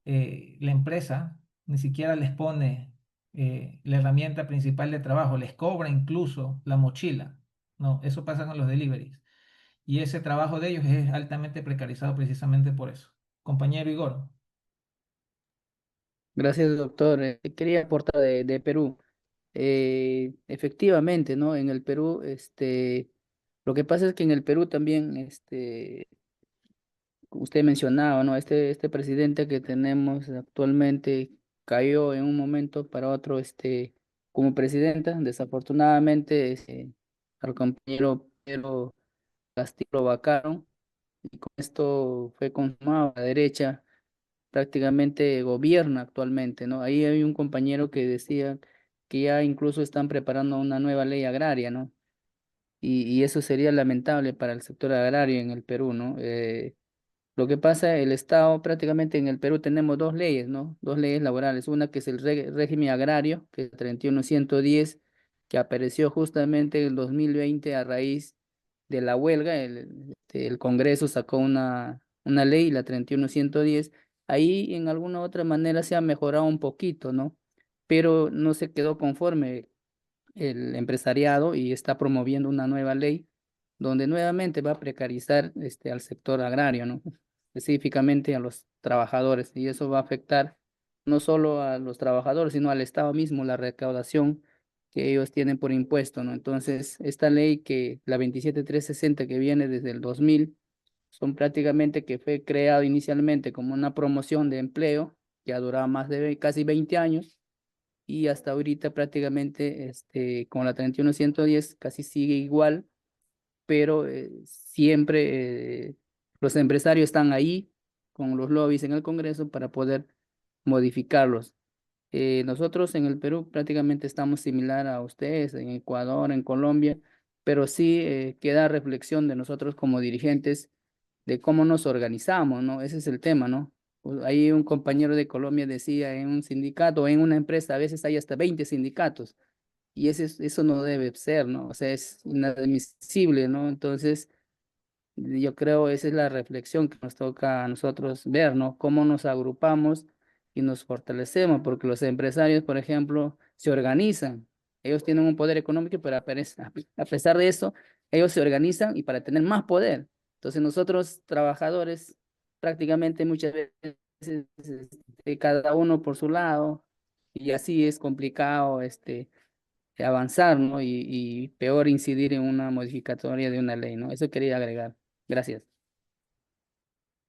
La empresa ni siquiera les pone la herramienta principal de trabajo, les cobra incluso la mochila. No, eso pasa con los deliveries. Y ese trabajo de ellos es altamente precarizado precisamente por eso. Compañero Igor. Gracias, doctor. Quería aportar de Perú. Efectivamente, ¿no? En el Perú, lo que pasa es que en el Perú también, usted mencionaba, ¿no? Este presidente que tenemos actualmente cayó en un momento para otro, como presidenta. Desafortunadamente, al compañero Pedro Castillo lo vacaron y con esto fue consumado. La derecha prácticamente gobierna actualmente, ¿no? Ahí hay un compañero que decía que ya incluso están preparando una nueva ley agraria, ¿no? Y eso sería lamentable para el sector agrario en el Perú, ¿no? Lo que pasa, el Estado, prácticamente en el Perú tenemos dos leyes, ¿no? Dos leyes laborales. Una que es el régimen agrario, que es 31110, que apareció justamente en el 2020 a raíz de la huelga. El Congreso sacó una ley, la 31110. Ahí en alguna otra manera se ha mejorado un poquito, ¿no? Pero no se quedó conforme el empresariado y está promoviendo una nueva ley donde nuevamente va a precarizar al sector agrario, ¿no? Específicamente a los trabajadores, y eso va a afectar no solo a los trabajadores, sino al Estado mismo, la recaudación que ellos tienen por impuesto, ¿no? Entonces, esta ley que la 27360 que viene desde el 2000 son prácticamente que fue creado inicialmente como una promoción de empleo que ha durado más de casi 20 años y hasta ahorita prácticamente con la 31110 casi sigue igual, pero siempre los empresarios están ahí con los lobbies en el Congreso para poder modificarlos. Nosotros en el Perú prácticamente estamos similar a ustedes, en Ecuador, en Colombia, pero sí queda reflexión de nosotros como dirigentes de cómo nos organizamos, ¿no? Ese es el tema, ¿no? Ahí un compañero de Colombia decía, en un sindicato, en una empresa, a veces hay hasta 20 sindicatos, y eso no debe ser, ¿no? O sea, es inadmisible, ¿no? Entonces, yo creo esa es la reflexión que nos toca a nosotros ver, ¿no? Cómo nos agrupamos y nos fortalecemos, porque los empresarios, por ejemplo, se organizan. Ellos tienen un poder económico, pero a pesar de eso, ellos se organizan y para tener más poder. Entonces nosotros, trabajadores, prácticamente muchas veces, cada uno por su lado, y así es complicado, avanzar, ¿no? Y peor incidir en una modificatoria de una ley, ¿no? Eso quería agregar. Gracias.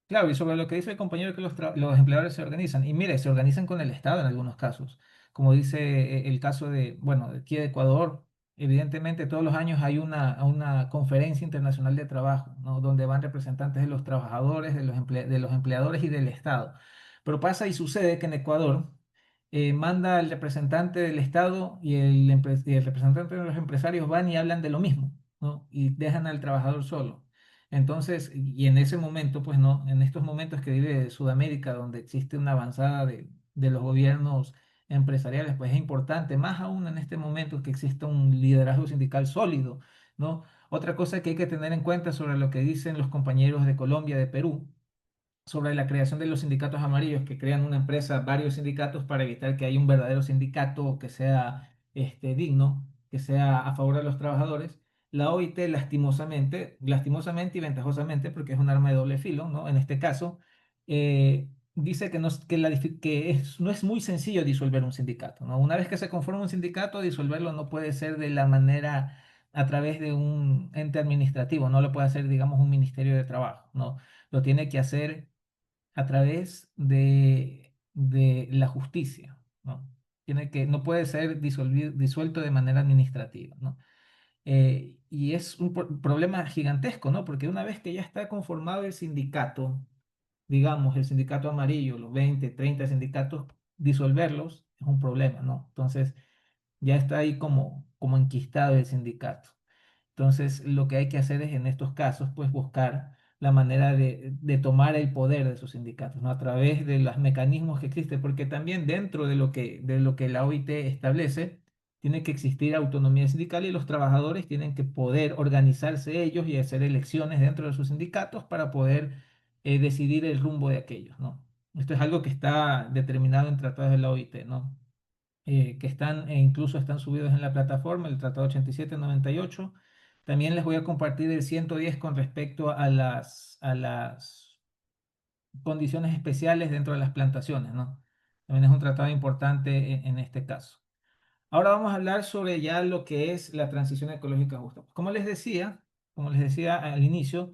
Claro, y sobre lo que dice el compañero que los empleadores se organizan. Y mire, se organizan con el Estado en algunos casos. Como dice el caso de, bueno, de aquí de Ecuador, evidentemente todos los años hay una conferencia internacional de trabajo, ¿no? Donde van representantes de los trabajadores, de los empleadores y del Estado. Pero pasa y sucede que en Ecuador manda el representante del Estado y el representante de los empresarios van y hablan de lo mismo, ¿no? Y dejan al trabajador solo. Entonces, y en ese momento, pues no, en estos momentos que vive Sudamérica, donde existe una avanzada de los gobiernos empresariales, pues es importante, más aún en este momento, que exista un liderazgo sindical sólido, ¿no? Otra cosa que hay que tener en cuenta sobre lo que dicen los compañeros de Colombia, de Perú, sobre la creación de los sindicatos amarillos, que crean una empresa, varios sindicatos para evitar que haya un verdadero sindicato que sea digno, que sea a favor de los trabajadores. La OIT lastimosamente y ventajosamente, porque es un arma de doble filo, ¿no? En este caso, dice que, no, es- que, la difi- que no es muy sencillo disolver un sindicato, ¿no? Una vez que se conforma un sindicato, disolverlo no puede ser de la manera a través de un ente administrativo, no lo puede hacer, digamos, un ministerio de trabajo, no, lo tiene que hacer a través de la justicia, ¿no? No puede ser disuelto de manera administrativa, ¿no? Y es un problema gigantesco, ¿no? Porque una vez que ya está conformado el sindicato, digamos, el sindicato amarillo, los 20, 30 sindicatos, disolverlos es un problema, ¿no? Entonces, ya está ahí como enquistado el sindicato. Entonces, lo que hay que hacer es en estos casos, pues buscar la manera de tomar el poder de esos sindicatos, ¿no? A través de los mecanismos que existen, porque también dentro de lo que la OIT establece, tiene que existir autonomía sindical y los trabajadores tienen que poder organizarse ellos y hacer elecciones dentro de sus sindicatos para poder decidir el rumbo de aquellos, ¿no? Esto es algo que está determinado en tratados de la OIT, ¿no? Que están e incluso están subidos en la plataforma, el Tratado 87-98. También les voy a compartir el 110 con respecto a las condiciones especiales dentro de las plantaciones, ¿no? También es un tratado importante en este caso. Ahora vamos a hablar sobre ya lo que es la transición ecológica justa. Como les decía al inicio,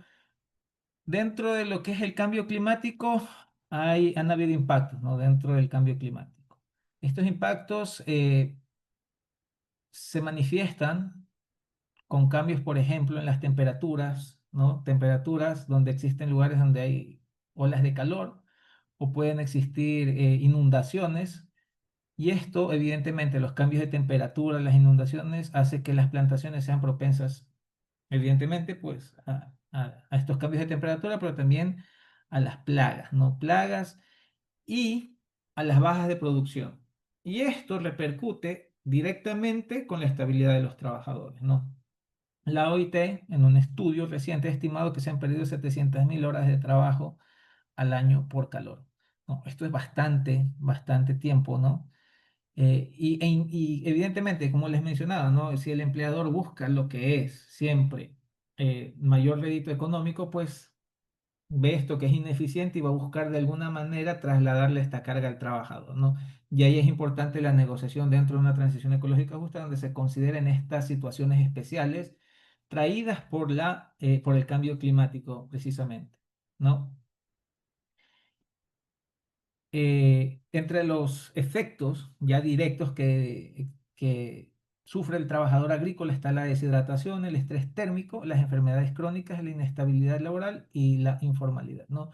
dentro de lo que es el cambio climático, han habido impactos, ¿no? Dentro del cambio climático. Estos impactos se manifiestan con cambios, por ejemplo, en las temperaturas, ¿no? Temperaturas donde existen lugares donde hay olas de calor o pueden existir inundaciones. Y esto, evidentemente, los cambios de temperatura, las inundaciones, hace que las plantaciones sean propensas, evidentemente, pues a estos cambios de temperatura, pero también a las plagas, ¿no? Plagas y a las bajas de producción. Y esto repercute directamente con la estabilidad de los trabajadores, ¿no? La OIT, en un estudio reciente, ha estimado que se han perdido 700.000 horas de trabajo al año por calor, ¿no? Esto es bastante, bastante tiempo, ¿no? Y evidentemente, como les mencionaba, ¿no? Si el empleador busca lo que es siempre mayor rédito económico, pues ve esto que es ineficiente y va a buscar de alguna manera trasladarle esta carga al trabajador, ¿no? Y ahí es importante la negociación dentro de una transición ecológica justa donde se consideren estas situaciones especiales traídas por el cambio climático precisamente, ¿no? Entre los efectos ya directos que sufre el trabajador agrícola está la deshidratación, el estrés térmico, las enfermedades crónicas, la inestabilidad laboral y la informalidad, ¿no?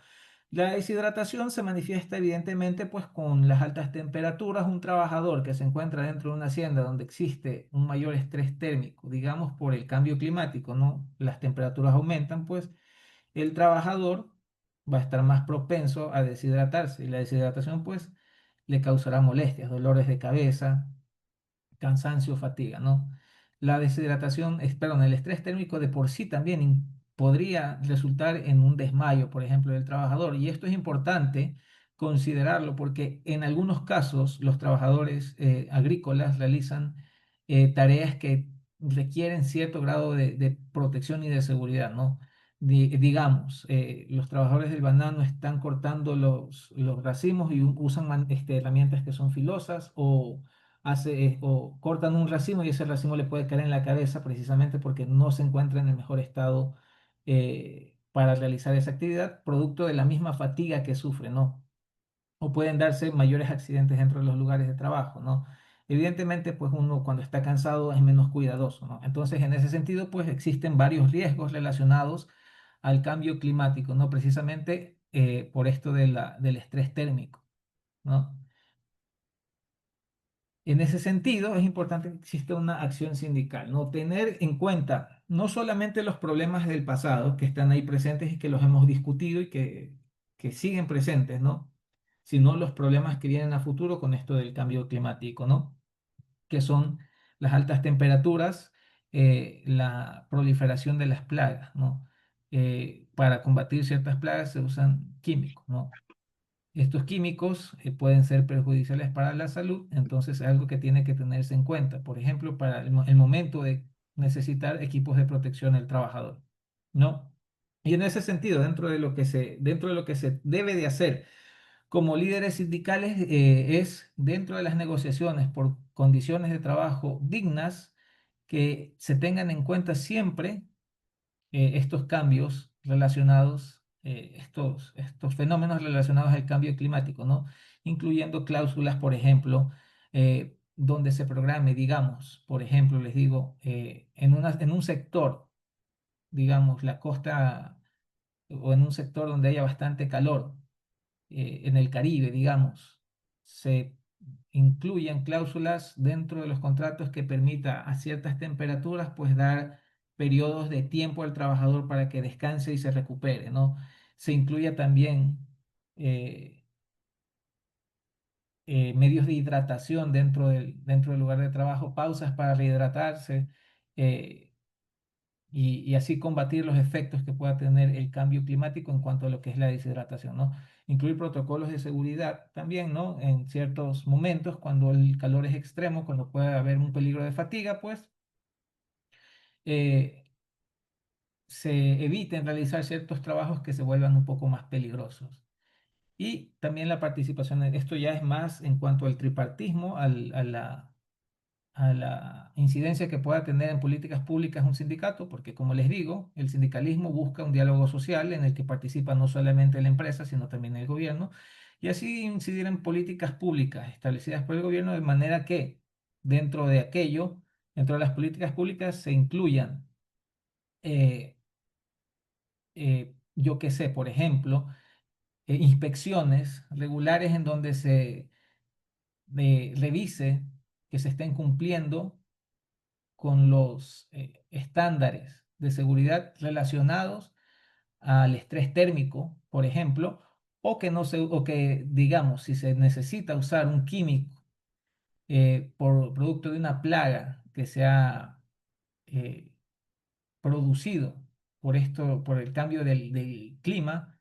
La deshidratación se manifiesta evidentemente pues con las altas temperaturas. Un trabajador que se encuentra dentro de una hacienda donde existe un mayor estrés térmico, digamos por el cambio climático, ¿no? Las temperaturas aumentan, pues el trabajador va a estar más propenso a deshidratarse y la deshidratación pues le causará molestias, dolores de cabeza, cansancio, fatiga, ¿no? La deshidratación, perdón, el estrés térmico de por sí también podría resultar en un desmayo, por ejemplo, del trabajador. Y esto es importante considerarlo porque en algunos casos los trabajadores agrícolas realizan tareas que requieren cierto grado de protección y de seguridad, ¿no? Digamos, los trabajadores del banano están cortando los racimos y usan herramientas que son filosas o cortan un racimo y ese racimo le puede caer en la cabeza precisamente porque no se encuentra en el mejor estado para realizar esa actividad, producto de la misma fatiga que sufre, ¿no? O pueden darse mayores accidentes dentro de los lugares de trabajo, ¿no? Evidentemente, pues uno cuando está cansado es menos cuidadoso, ¿no? Entonces, en ese sentido, pues existen varios riesgos relacionados al cambio climático, ¿no? Precisamente por esto del estrés térmico, ¿no? En ese sentido, es importante que exista una acción sindical, ¿no? Tener en cuenta no solamente los problemas del pasado que están ahí presentes y que los hemos discutido y que siguen presentes, ¿no? Sino los problemas que vienen a futuro con esto del cambio climático, ¿no? Que son las altas temperaturas, la proliferación de las plagas, ¿no? Para combatir ciertas plagas se usan químicos, ¿no? Estos químicos pueden ser perjudiciales para la salud, entonces es algo que tiene que tenerse en cuenta. Por ejemplo, para el momento de necesitar equipos de protección del trabajador, ¿no? Y en ese sentido, dentro de lo que se debe de hacer como líderes sindicales, es dentro de las negociaciones por condiciones de trabajo dignas, que se tengan en cuenta siempre estos cambios relacionados, estos fenómenos relacionados al cambio climático, ¿no? Incluyendo cláusulas, por ejemplo, donde se programe, digamos, por ejemplo, les digo, en un sector, digamos, la costa o en un sector donde haya bastante calor, en el Caribe, digamos, se incluyan cláusulas dentro de los contratos que permita a ciertas temperaturas, pues dar periodos de tiempo al trabajador para que descanse y se recupere, ¿no? Se incluya también eh, medios de hidratación dentro del lugar de trabajo, pausas para rehidratarse, eh, y así combatir los efectos que pueda tener el cambio climático en cuanto a lo que es la deshidratación, ¿no? Incluir protocolos de seguridad también, ¿no? En ciertos momentos, cuando el calor es extremo, cuando puede haber un peligro de fatiga, pues eh, se eviten realizar ciertos trabajos que se vuelvan un poco más peligrosos. Y también la participación, esto ya es más en cuanto al tripartismo, a la incidencia que pueda tener en políticas públicas un sindicato, porque como les digo, el sindicalismo busca un diálogo social en el que participa no solamente la empresa, sino también el gobierno, y así incidir en políticas públicas establecidas por el gobierno de manera que dentro de aquello, dentro de las políticas públicas se incluyan, eh, yo qué sé, por ejemplo, inspecciones regulares en donde se revise que se estén cumpliendo con los estándares de seguridad relacionados al estrés térmico, por ejemplo, o que, digamos, si se necesita usar un químico por producto de una plaga que se ha eh, producido por el cambio del clima,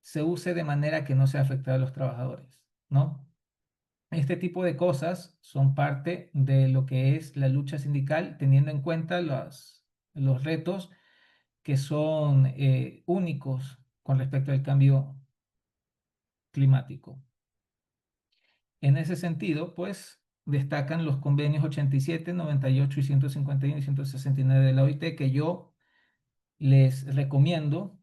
se use de manera que no sea afectada a los trabajadores, ¿no? Este tipo de cosas son parte de lo que es la lucha sindical, teniendo en cuenta los retos que son únicos con respecto al cambio climático. En ese sentido, pues, destacan los convenios 87, 98 y 151 y 169 de la OIT, que yo les recomiendo,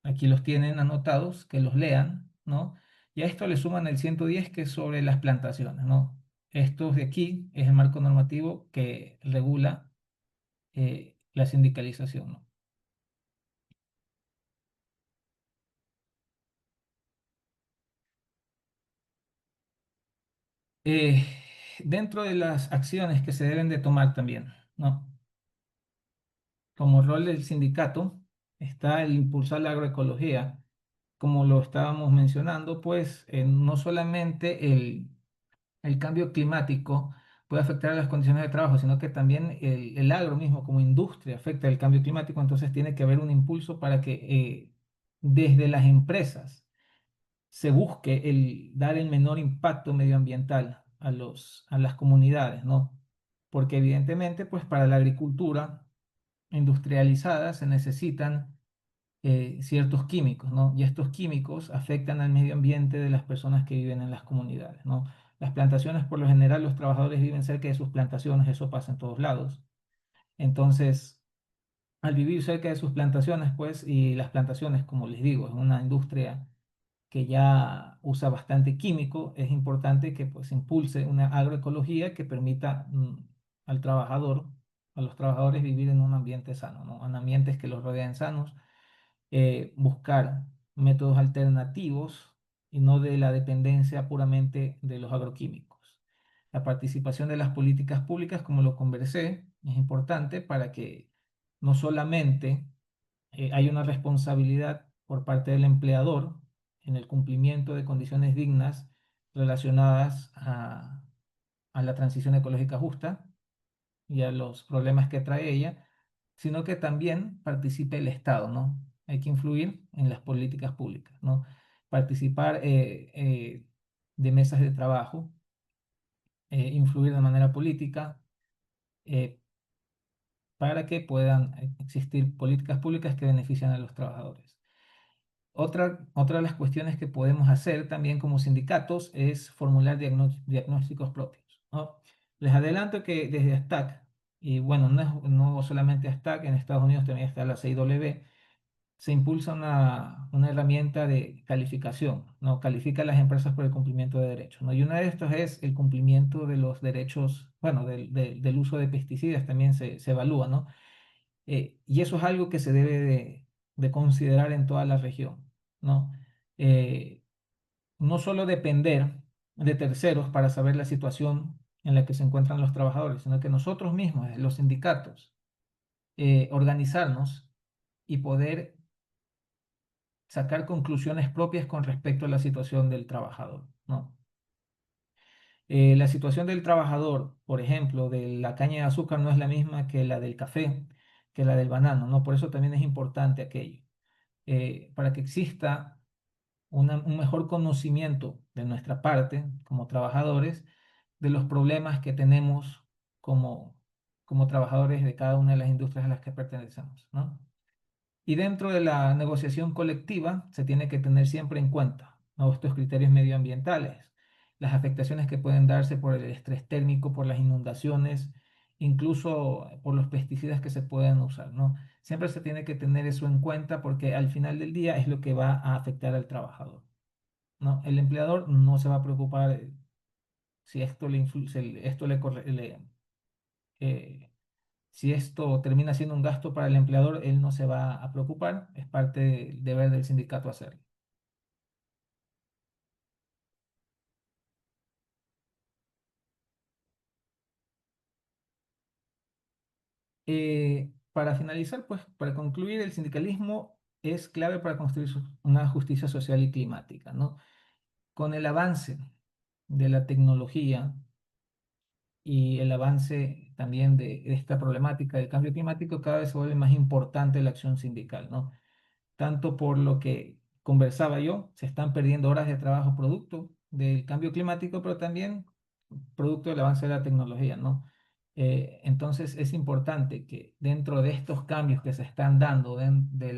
aquí los tienen anotados, que los lean, ¿no? Y a esto le suman el 110, que es sobre las plantaciones, ¿no? Estos de aquí es el marco normativo que regula la sindicalización, ¿no? Eh, Dentro de las acciones que se deben de tomar también, ¿no? Como rol del sindicato está el impulsar la agroecología, como lo estábamos mencionando, pues no solamente el cambio climático puede afectar a las condiciones de trabajo, sino que también el agro mismo como industria afecta el cambio climático, entonces tiene que haber un impulso para que desde las empresas se busque dar el menor impacto medioambiental a las comunidades, ¿no? Porque evidentemente, pues para la agricultura industrializada se necesitan ciertos químicos, ¿no? Y estos químicos afectan al medio ambiente de las personas que viven en las comunidades, ¿no? Las plantaciones, por lo general, los trabajadores viven cerca de sus plantaciones, eso pasa en todos lados. Entonces, al vivir cerca de sus plantaciones, pues, y las plantaciones, como les digo, es una industria que ya usa bastante químico, es importante que pues impulse una agroecología que permita al trabajador, a los trabajadores vivir en un ambiente sano, ¿no? En ambientes que los rodeen sanos, buscar métodos alternativos y no de la dependencia puramente de los agroquímicos. La participación de las políticas públicas, como lo conversé, es importante para que no solamente hay una responsabilidad por parte del empleador en el cumplimiento de condiciones dignas relacionadas a la transición ecológica justa y a los problemas que trae ella, sino que también participe el Estado, ¿no? Hay que influir en las políticas públicas, ¿no? Participar de mesas de trabajo, influir de manera política, eh, para que puedan existir políticas públicas que beneficien a los trabajadores. Otra de las cuestiones que podemos hacer también como sindicatos es formular diagnósticos propios, ¿no? Les adelanto que desde ASTAC y bueno, no solamente Stack, en Estados Unidos también está la CIW, se impulsa una herramienta de calificación, ¿no? Califica a las empresas por el cumplimiento de derechos, ¿no? Y uno de estos es el cumplimiento de los derechos, bueno, del uso de pesticidas también se evalúa, ¿no? Y eso es algo que se debe de considerar en toda la región, ¿no? Eh, no solo depender de terceros para saber la situación en la que se encuentran los trabajadores, sino que nosotros mismos, los sindicatos, organizarnos y poder sacar conclusiones propias con respecto a la situación del trabajador, ¿no? La situación del trabajador, por ejemplo, de la caña de azúcar no es la misma que la del café, que la del banano, ¿no? Por eso también es importante aquello, para que exista un mejor conocimiento de nuestra parte como trabajadores de los problemas que tenemos como, como trabajadores de cada una de las industrias a las que pertenecemos, ¿no? Y dentro de la negociación colectiva se tiene que tener siempre en cuenta, ¿no?, estos criterios medioambientales, las afectaciones que pueden darse por el estrés térmico, por las inundaciones, incluso por los pesticidas que se pueden usar, ¿no? Siempre se tiene que tener eso en cuenta porque al final del día es lo que va a afectar al trabajador, ¿no? El empleador no se va a preocupar si esto eh, si esto termina siendo un gasto para el empleador, él no se va a preocupar, es parte del deber del sindicato hacerlo. Para finalizar, pues, para concluir, el sindicalismo es clave para construir una justicia social y climática, ¿no? Con el avance de la tecnología y el avance también de esta problemática del cambio climático, cada vez se vuelve más importante la acción sindical, ¿no? Tanto por lo que conversaba yo, se están perdiendo horas de trabajo producto del cambio climático, pero también producto del avance de la tecnología, ¿no? Entonces es importante que dentro de estos cambios que se están dando de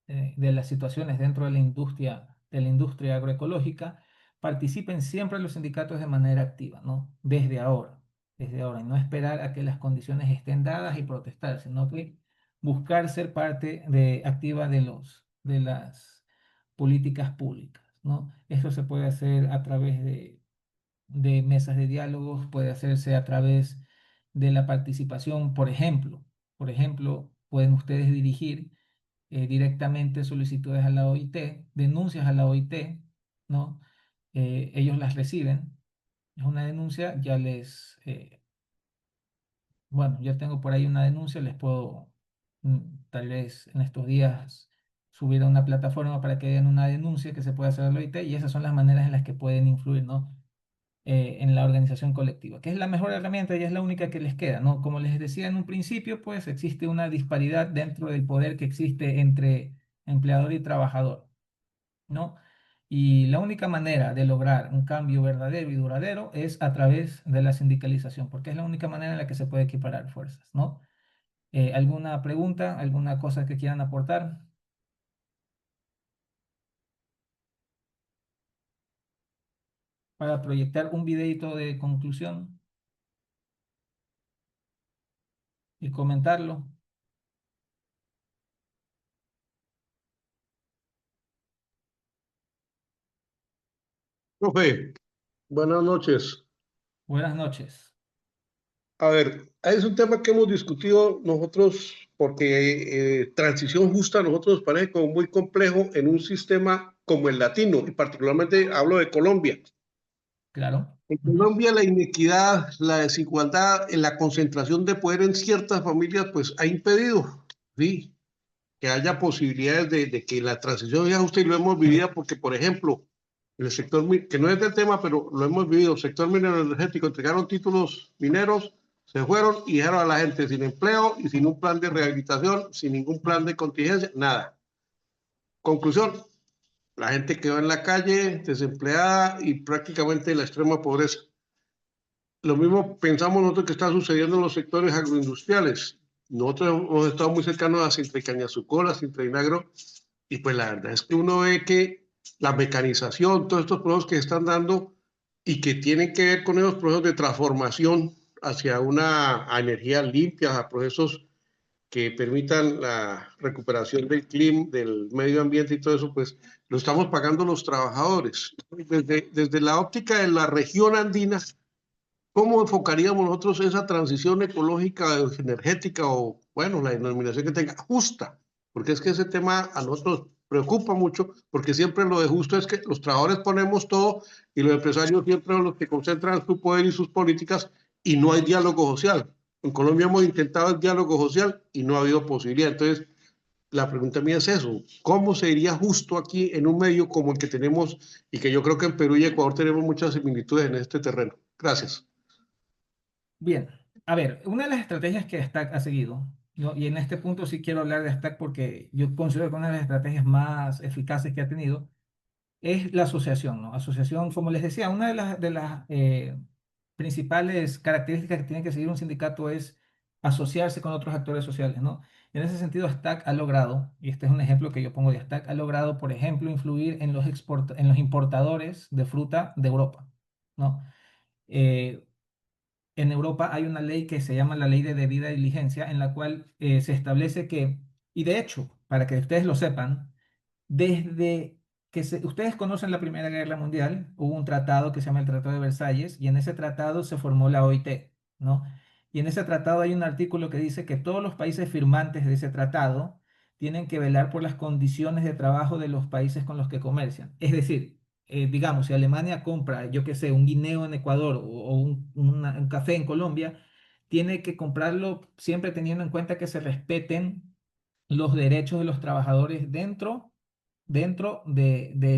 las situaciones dentro de la industria agroecológica, participen siempre los sindicatos de manera activa, ¿no? Desde ahora, y no esperar a que las condiciones estén dadas y protestar, sino que buscar ser parte activa de las políticas públicas, ¿no? Esto se puede hacer a través de mesas de diálogos, puede hacerse a través de la participación, por ejemplo, pueden ustedes dirigir directamente solicitudes a la OIT, denuncias a la OIT, ¿no? Ellos las reciben, es una denuncia, bueno, ya tengo por ahí una denuncia, les puedo tal vez en estos días subir a una plataforma para que den una denuncia que se pueda hacer a la OIT, y esas son las maneras en las que pueden influir, ¿no? En la organización colectiva, que es la mejor herramienta y es la única que les queda, ¿no? Como les decía en un principio, pues existe una disparidad dentro del poder que existe entre empleador y trabajador, ¿no? Y la única manera de lograr un cambio verdadero y duradero es a través de la sindicalización, porque es la única manera en la que se puede equiparar fuerzas, ¿no? ¿Alguna pregunta, alguna cosa que quieran aportar? Para proyectar un videito de conclusión y comentarlo. Profe, buenas noches. Buenas noches. A ver, es un tema que hemos discutido nosotros porque transición justa a nosotros nos parece como muy complejo en un sistema como el latino, y particularmente hablo de Colombia. Claro. En Colombia la inequidad, la desigualdad en la concentración de poder en ciertas familias pues ha impedido, ¿sí?, que haya posibilidades de que la transición sea justa, y lo hemos vivido porque, por ejemplo, el sector, que no es del tema, pero lo hemos vivido, el sector minero energético, entregaron títulos mineros, se fueron y dejaron a la gente sin empleo y sin un plan de rehabilitación, sin ningún plan de contingencia, nada. Conclusión, la gente quedó en la calle, desempleada y prácticamente en la extrema pobreza. Lo mismo pensamos nosotros que está sucediendo en los sectores agroindustriales. Nosotros hemos estado muy cercanos a Sintra y Cañazucó, a Sintra y Nagro, y pues la verdad es que uno ve que la mecanización, todos estos procesos que se están dando y que tienen que ver con esos procesos de transformación hacia a energías limpias, a procesos que permitan la recuperación del clima, del medio ambiente y todo eso, pues lo estamos pagando los trabajadores. Desde la óptica de la región andina, ¿cómo enfocaríamos nosotros esa transición ecológica, energética o, bueno, la denominación que tenga, justa? Porque es que ese tema a nosotros preocupa mucho, porque siempre lo de justo es que los trabajadores ponemos todo y los empresarios siempre son los que concentran su poder y sus políticas y no hay diálogo social. En Colombia hemos intentado el diálogo social y no ha habido posibilidad. Entonces, la pregunta mía es eso, ¿cómo sería justo aquí en un medio como el que tenemos y que yo creo que en Perú y Ecuador tenemos muchas similitudes en este terreno? Gracias. Bien, a ver, una de las estrategias que Stack ha seguido, ¿no? Y en este punto sí quiero hablar de Stack porque yo considero que una de las estrategias más eficaces que ha tenido es la asociación, ¿no? Asociación, como les decía, una de las principales características que tiene que seguir un sindicato es asociarse con otros actores sociales, ¿no? En ese sentido, Stack ha logrado, y este es un ejemplo que yo pongo de Stack, ha logrado, por ejemplo, influir en en los importadores de fruta de Europa, ¿no? Eh, en Europa hay una ley que se llama la Ley de Debida Diligencia, en la cual se establece que, y de hecho, para que ustedes lo sepan, desde ustedes conocen la Primera Guerra Mundial, hubo un tratado que se llama el Tratado de Versalles, y en ese tratado se formó la OIT, ¿no? Y en ese tratado hay un artículo que dice que todos los países firmantes de ese tratado tienen que velar por las condiciones de trabajo de los países con los que comercian. Es decir, digamos, si Alemania compra, yo qué sé, un guineo en Ecuador o un café en Colombia, tiene que comprarlo siempre teniendo en cuenta que se respeten los derechos de los trabajadores del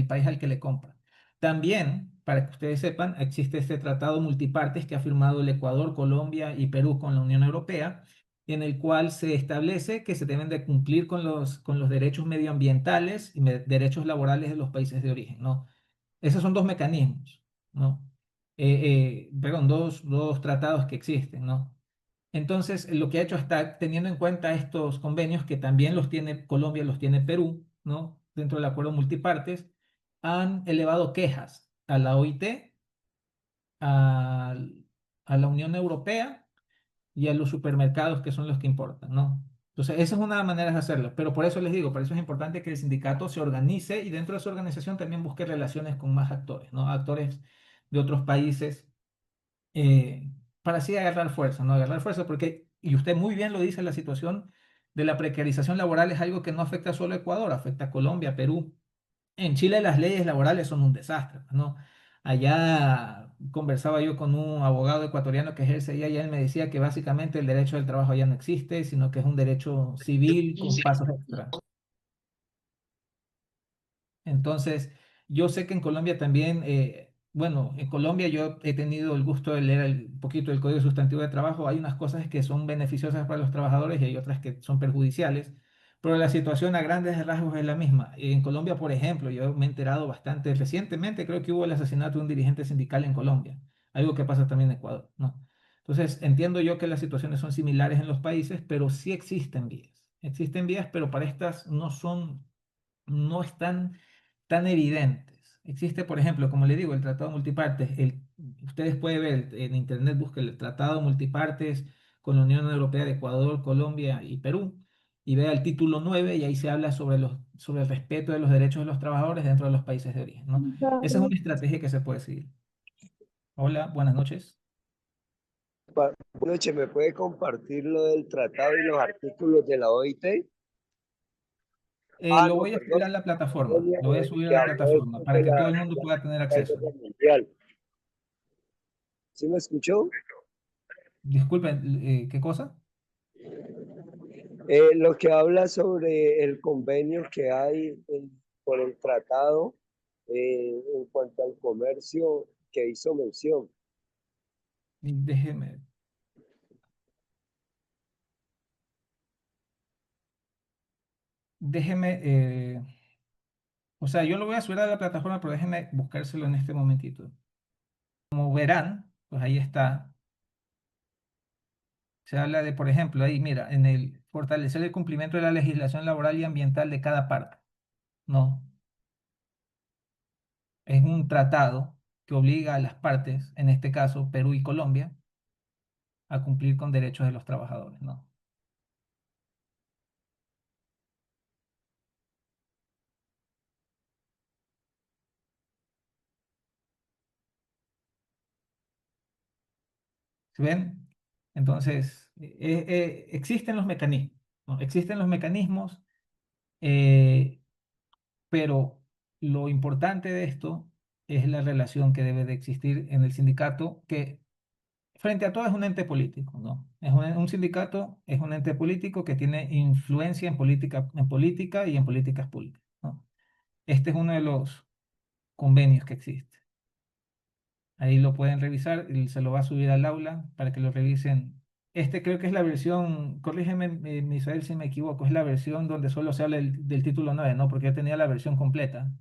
país al que le compra. También, para que ustedes sepan, existe este tratado multipartes que ha firmado el Ecuador, Colombia y Perú con la Unión Europea, en el cual se establece que se deben de cumplir con los derechos medioambientales y derechos laborales de los países de origen, ¿no? Esos son dos mecanismos, ¿no? Perdón, dos tratados que existen, ¿no? Entonces, lo que ha hecho hasta teniendo en cuenta estos convenios, que también los tiene Colombia, los tiene Perú, ¿no? Dentro del acuerdo multipartes, han elevado quejas a la OIT, a, a la Unión Europea y a los supermercados que son los que importan, ¿no? Entonces, esa es una de las maneras de hacerlo, pero por eso les digo, por eso es importante que el sindicato se organice y dentro de su organización también busque relaciones con más actores, ¿no? Actores de otros países eh, para así agarrar fuerza, ¿no? Agarrar fuerza porque, y usted muy bien lo dice, la situación de la precarización laboral es algo que no afecta solo a Ecuador, afecta a Colombia, Perú. En Chile las leyes laborales son un desastre, ¿no? Allá conversaba yo con un abogado ecuatoriano que ejerce allá y él me decía que básicamente el derecho del trabajo allá no existe, sino que es un derecho civil con pasos extra. Entonces, yo sé que en Colombia también, bueno, en Colombia yo he tenido el gusto de leer un poquito el Código Sustantivo de Trabajo. Hay unas cosas que son beneficiosas para los trabajadores y hay otras que son perjudiciales, pero la situación a grandes rasgos es la misma. En Colombia, por ejemplo, yo me he enterado bastante recientemente, creo que hubo el asesinato de un dirigente sindical en Colombia, algo que pasa también en Ecuador, ¿no? Entonces, entiendo yo que las situaciones son similares en los países, pero sí existen vías. Existen vías, pero para estas no están tan evidentes. Existe, por ejemplo, como le digo, el tratado multipartes. Ustedes pueden ver en internet, busquen el tratado multipartes con la Unión Europea de Ecuador, Colombia y Perú y vea el título 9 y ahí se habla sobre el respeto de los derechos de los trabajadores dentro de los países de origen, ¿no? Esa es una estrategia que se puede seguir. Hola, buenas noches. Buenas noches, ¿me puede compartir lo del tratado y los artículos de la OIT? Lo No, voy a subir a perdón, la plataforma, lo voy a subir a que la habló plataforma para de que todo el la mundo pueda tener Guerra acceso. Mundial. ¿Sí me escuchó? Disculpen, ¿qué cosa? Lo que habla sobre el convenio que hay por el tratado en cuanto al comercio que hizo mención. Déjeme. Déjeme, o sea, yo lo voy a subir a la plataforma, pero déjeme buscárselo en este momentito. Como verán, pues ahí está. Se habla de, por ejemplo, ahí, mira, en el fortalecer el cumplimiento de la legislación laboral y ambiental de cada parte. No, es un tratado que obliga a las partes, en este caso Perú y Colombia, a cumplir con derechos de los trabajadores, ¿no? ¿Se ven? Entonces, existen los mecanismos, ¿no? Existen los mecanismos, eh, pero lo importante de esto es la relación que debe de existir en el sindicato, que frente a todo es un ente político, ¿no? Un sindicato es un ente político que tiene influencia en política y en políticas públicas, ¿no? Este es uno de los convenios que existe. Ahí lo pueden revisar y se lo va a subir al aula para que lo revisen. Este creo que es la versión, corrígeme, Misael, si me equivoco, es la versión donde solo se habla del título 9, ¿no? Porque yo tenía la versión completa.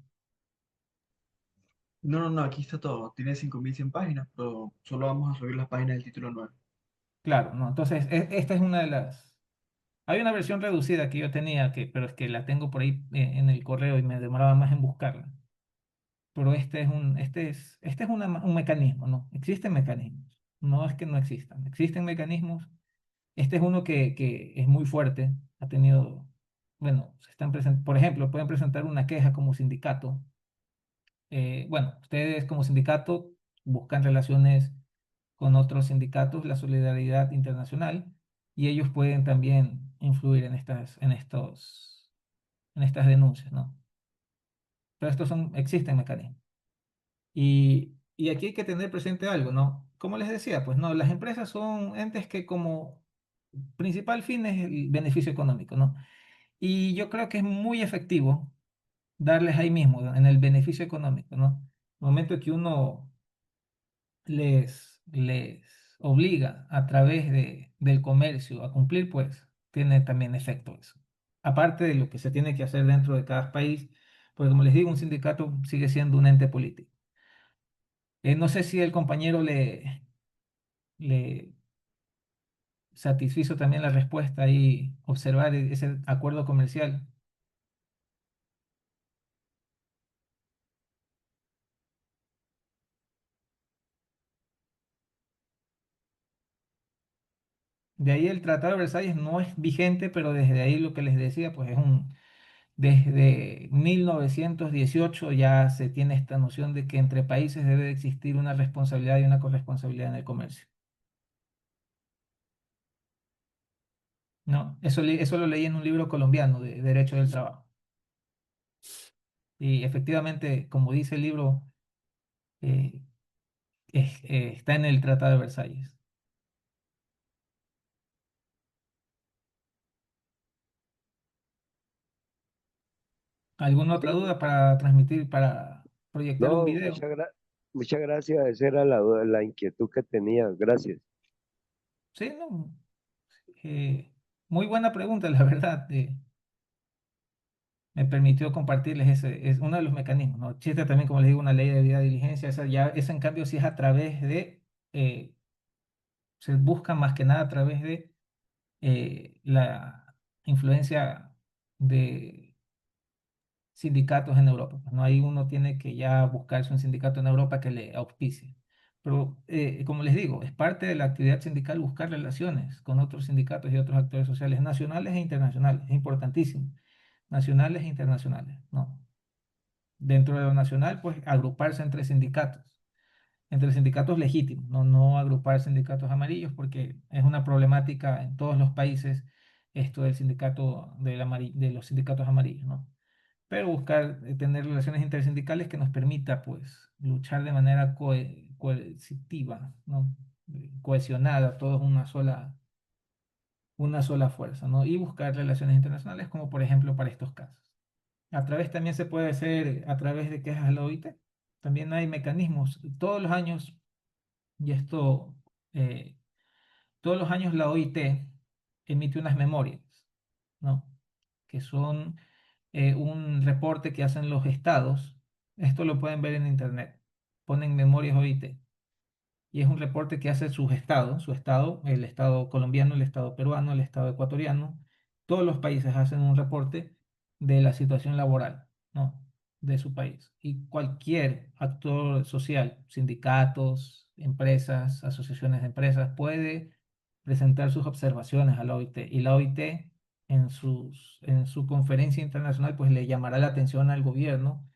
No, aquí está todo. Tiene 5100 páginas, pero solo vamos a subir las páginas del título 9. Claro, ¿no? Entonces, esta es una de las... Hay una versión reducida que yo tenía, pero es que la tengo por ahí en el correo y me demoraba más en buscarla. Pero este es un mecanismo, ¿no? Existen mecanismos. No es que no existan. Existen mecanismos. Este es uno que es muy fuerte. Ha tenido, bueno, por ejemplo, pueden presentar una queja como sindicato. Bueno, ustedes como sindicato buscan relaciones con otros sindicatos, la solidaridad internacional, y ellos pueden también influir en estas denuncias, ¿no? Pero existen mecanismos. Y aquí hay que tener presente algo, ¿no? Como les decía, pues no, las empresas son entes que como principal fin es el beneficio económico, ¿no? Y yo creo que es muy efectivo darles ahí mismo, ¿no? En el beneficio económico, ¿no? El momento que uno les obliga a través del comercio a cumplir, pues tiene también efecto eso. Aparte de lo que se tiene que hacer dentro de cada país, porque como les digo, un sindicato sigue siendo un ente político. No sé si el compañero le satisfizo también la respuesta y observar ese acuerdo comercial. De ahí el Tratado de Versalles no es vigente, pero desde ahí lo que les decía, pues desde 1918 ya se tiene esta noción de que entre países debe de existir una responsabilidad y una corresponsabilidad en el comercio. No, eso lo leí en un libro colombiano de Derecho del Trabajo. Y efectivamente, como dice el libro, eh, está en el Tratado de Versalles. ¿Alguna otra duda para transmitir, para proyectar un No, video? muchas gracias. Esa era la inquietud que tenía. Gracias. Sí, no. Muy buena pregunta, la verdad. Me permitió compartirles es uno de los mecanismos, ¿no? Existe también, como les digo, una ley de debida diligencia. Esa en cambio sí es a través eh, se busca más que nada a través de la influencia de sindicatos en Europa. Pues, no, ahí uno tiene que ya buscarse un sindicato en Europa que le auspicie. Pero, como les digo, es parte de la actividad sindical buscar relaciones con otros sindicatos y otros actores sociales nacionales e internacionales. Es importantísimo. Nacionales e internacionales, ¿no? Dentro de lo nacional, pues agruparse entre sindicatos legítimos, no agrupar sindicatos amarillos, porque es una problemática en todos los países esto del sindicato de los sindicatos amarillos, ¿no? Pero buscar tener relaciones intersindicales que nos permita, pues, luchar de manera coercitiva, ¿no? Cohesionada, todos una sola fuerza, ¿no? Y buscar relaciones internacionales, como por ejemplo para estos casos. A través también se puede hacer a través de quejas a la OIT. También hay mecanismos. Y esto, eh, todos los años la OIT emite unas memorias, ¿no? Que son un reporte que hacen los estados. Esto lo pueden ver en internet. Ponen memorias OIT. Y es un reporte que hace su estado, el estado colombiano, el estado peruano, el estado ecuatoriano. Todos los países hacen un reporte de la situación laboral, ¿no? De su país. Y cualquier actor social, sindicatos, empresas, asociaciones de empresas, puede presentar sus observaciones a la OIT. Y la OIT en su conferencia internacional pues le llamará la atención al gobierno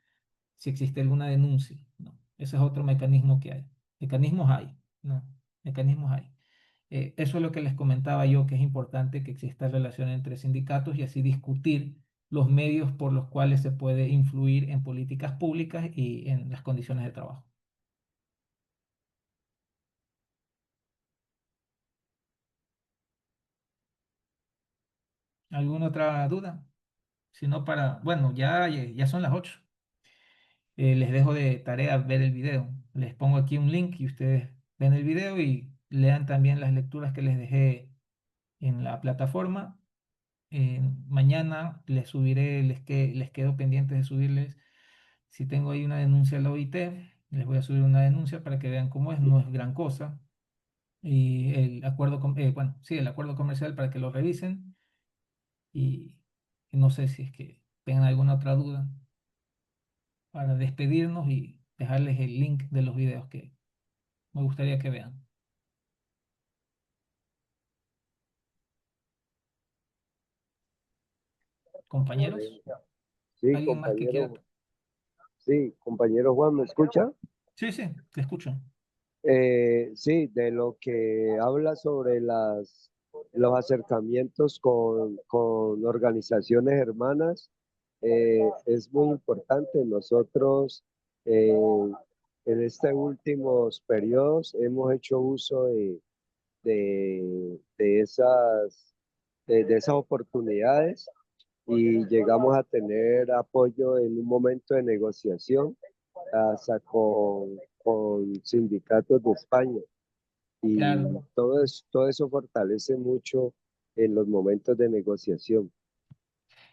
si existe alguna denuncia, ¿no? Ese es otro mecanismo que hay. Mecanismos hay, ¿no? Mecanismos hay. Eso es lo que les comentaba yo, que es importante que exista relación entre sindicatos y así discutir los medios por los cuales se puede influir en políticas públicas y en las condiciones de trabajo. ¿Alguna otra duda? Si no, bueno, ya son las 8. Les dejo de tarea ver el video. Les pongo aquí un link y ustedes ven el video y lean también las lecturas que les dejé en la plataforma. Mañana les subiré, les quedo pendiente de subirles. Si tengo ahí una denuncia a la OIT, les voy a subir una denuncia para que vean cómo es, no es gran cosa. Y el acuerdo, bueno, sí, el acuerdo comercial para que lo revisen. Y no sé si es que tengan alguna otra duda para despedirnos y dejarles el link de los videos que me gustaría que vean. Compañeros, Sí, ¿alguien más que quiera? compañero Juan, ¿me escucha? Sí, te escucho. Sí, de lo que habla sobre los acercamientos con organizaciones hermanas, es muy importante. Nosotros en estos últimos periodos hemos hecho uso de esas oportunidades y llegamos a tener apoyo en un momento de negociación hasta con sindicatos de España. Y Claro. todo eso fortalece mucho en los momentos de negociación.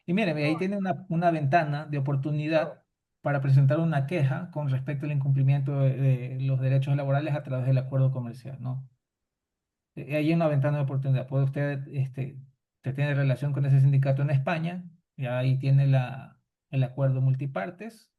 Y mire, ahí tiene una ventana de oportunidad para presentar una queja con respecto al incumplimiento de los derechos laborales a través del acuerdo comercial, ¿no? Ahí hay una ventana de oportunidad. Puede usted, usted tiene relación con ese sindicato en España, y ahí tiene el acuerdo multipartes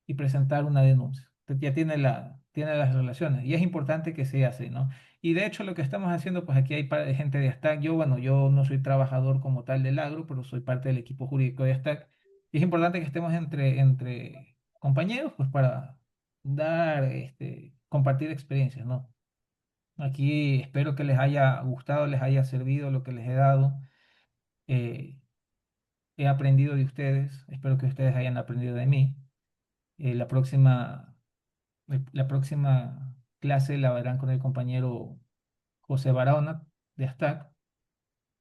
y presentar una denuncia. Usted ya tiene las relaciones y es importante que sea así, ¿no? Y de hecho lo que estamos haciendo, pues aquí hay gente de ASTAC. Bueno, yo no soy trabajador como tal del agro, pero soy parte del equipo jurídico de ASTAC. Y es importante que estemos entre compañeros, pues para compartir experiencias, ¿no? Aquí espero que les haya gustado, les haya servido lo que les he dado. Eh, He aprendido de ustedes, espero que ustedes hayan aprendido de mí. La próxima clase la verán con el compañero José Barahona de ASTAC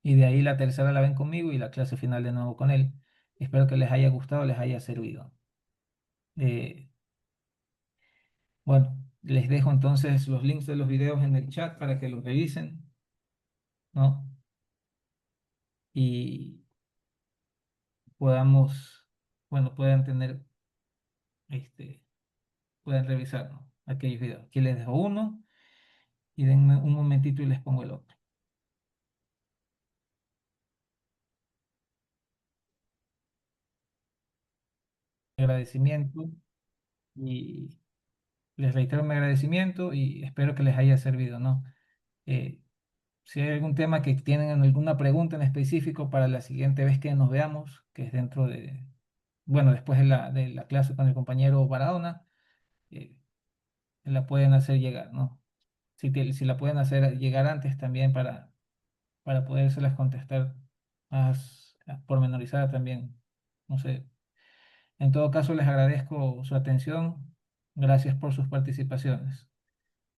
y de ahí la tercera la ven conmigo y la clase final de nuevo con él. Espero que les haya gustado, les haya servido. Eh, bueno, les dejo entonces los links de los videos en el chat para que los revisen, ¿no? Y podamos, bueno, puedan revisar, ¿no? Aquellos videos. Aquí les dejo uno y denme un momentito y les pongo el otro. Agradecimiento y les reitero mi agradecimiento y espero que les haya servido, ¿no? Eh, si hay algún tema que tienen alguna pregunta en específico para la siguiente vez que nos veamos, que es bueno, después de la clase con el compañero Barahona, la pueden hacer llegar, ¿no? Si la pueden hacer llegar antes también para podérselas contestar más pormenorizada también, no sé. En todo caso, les agradezco su atención. Gracias por sus participaciones.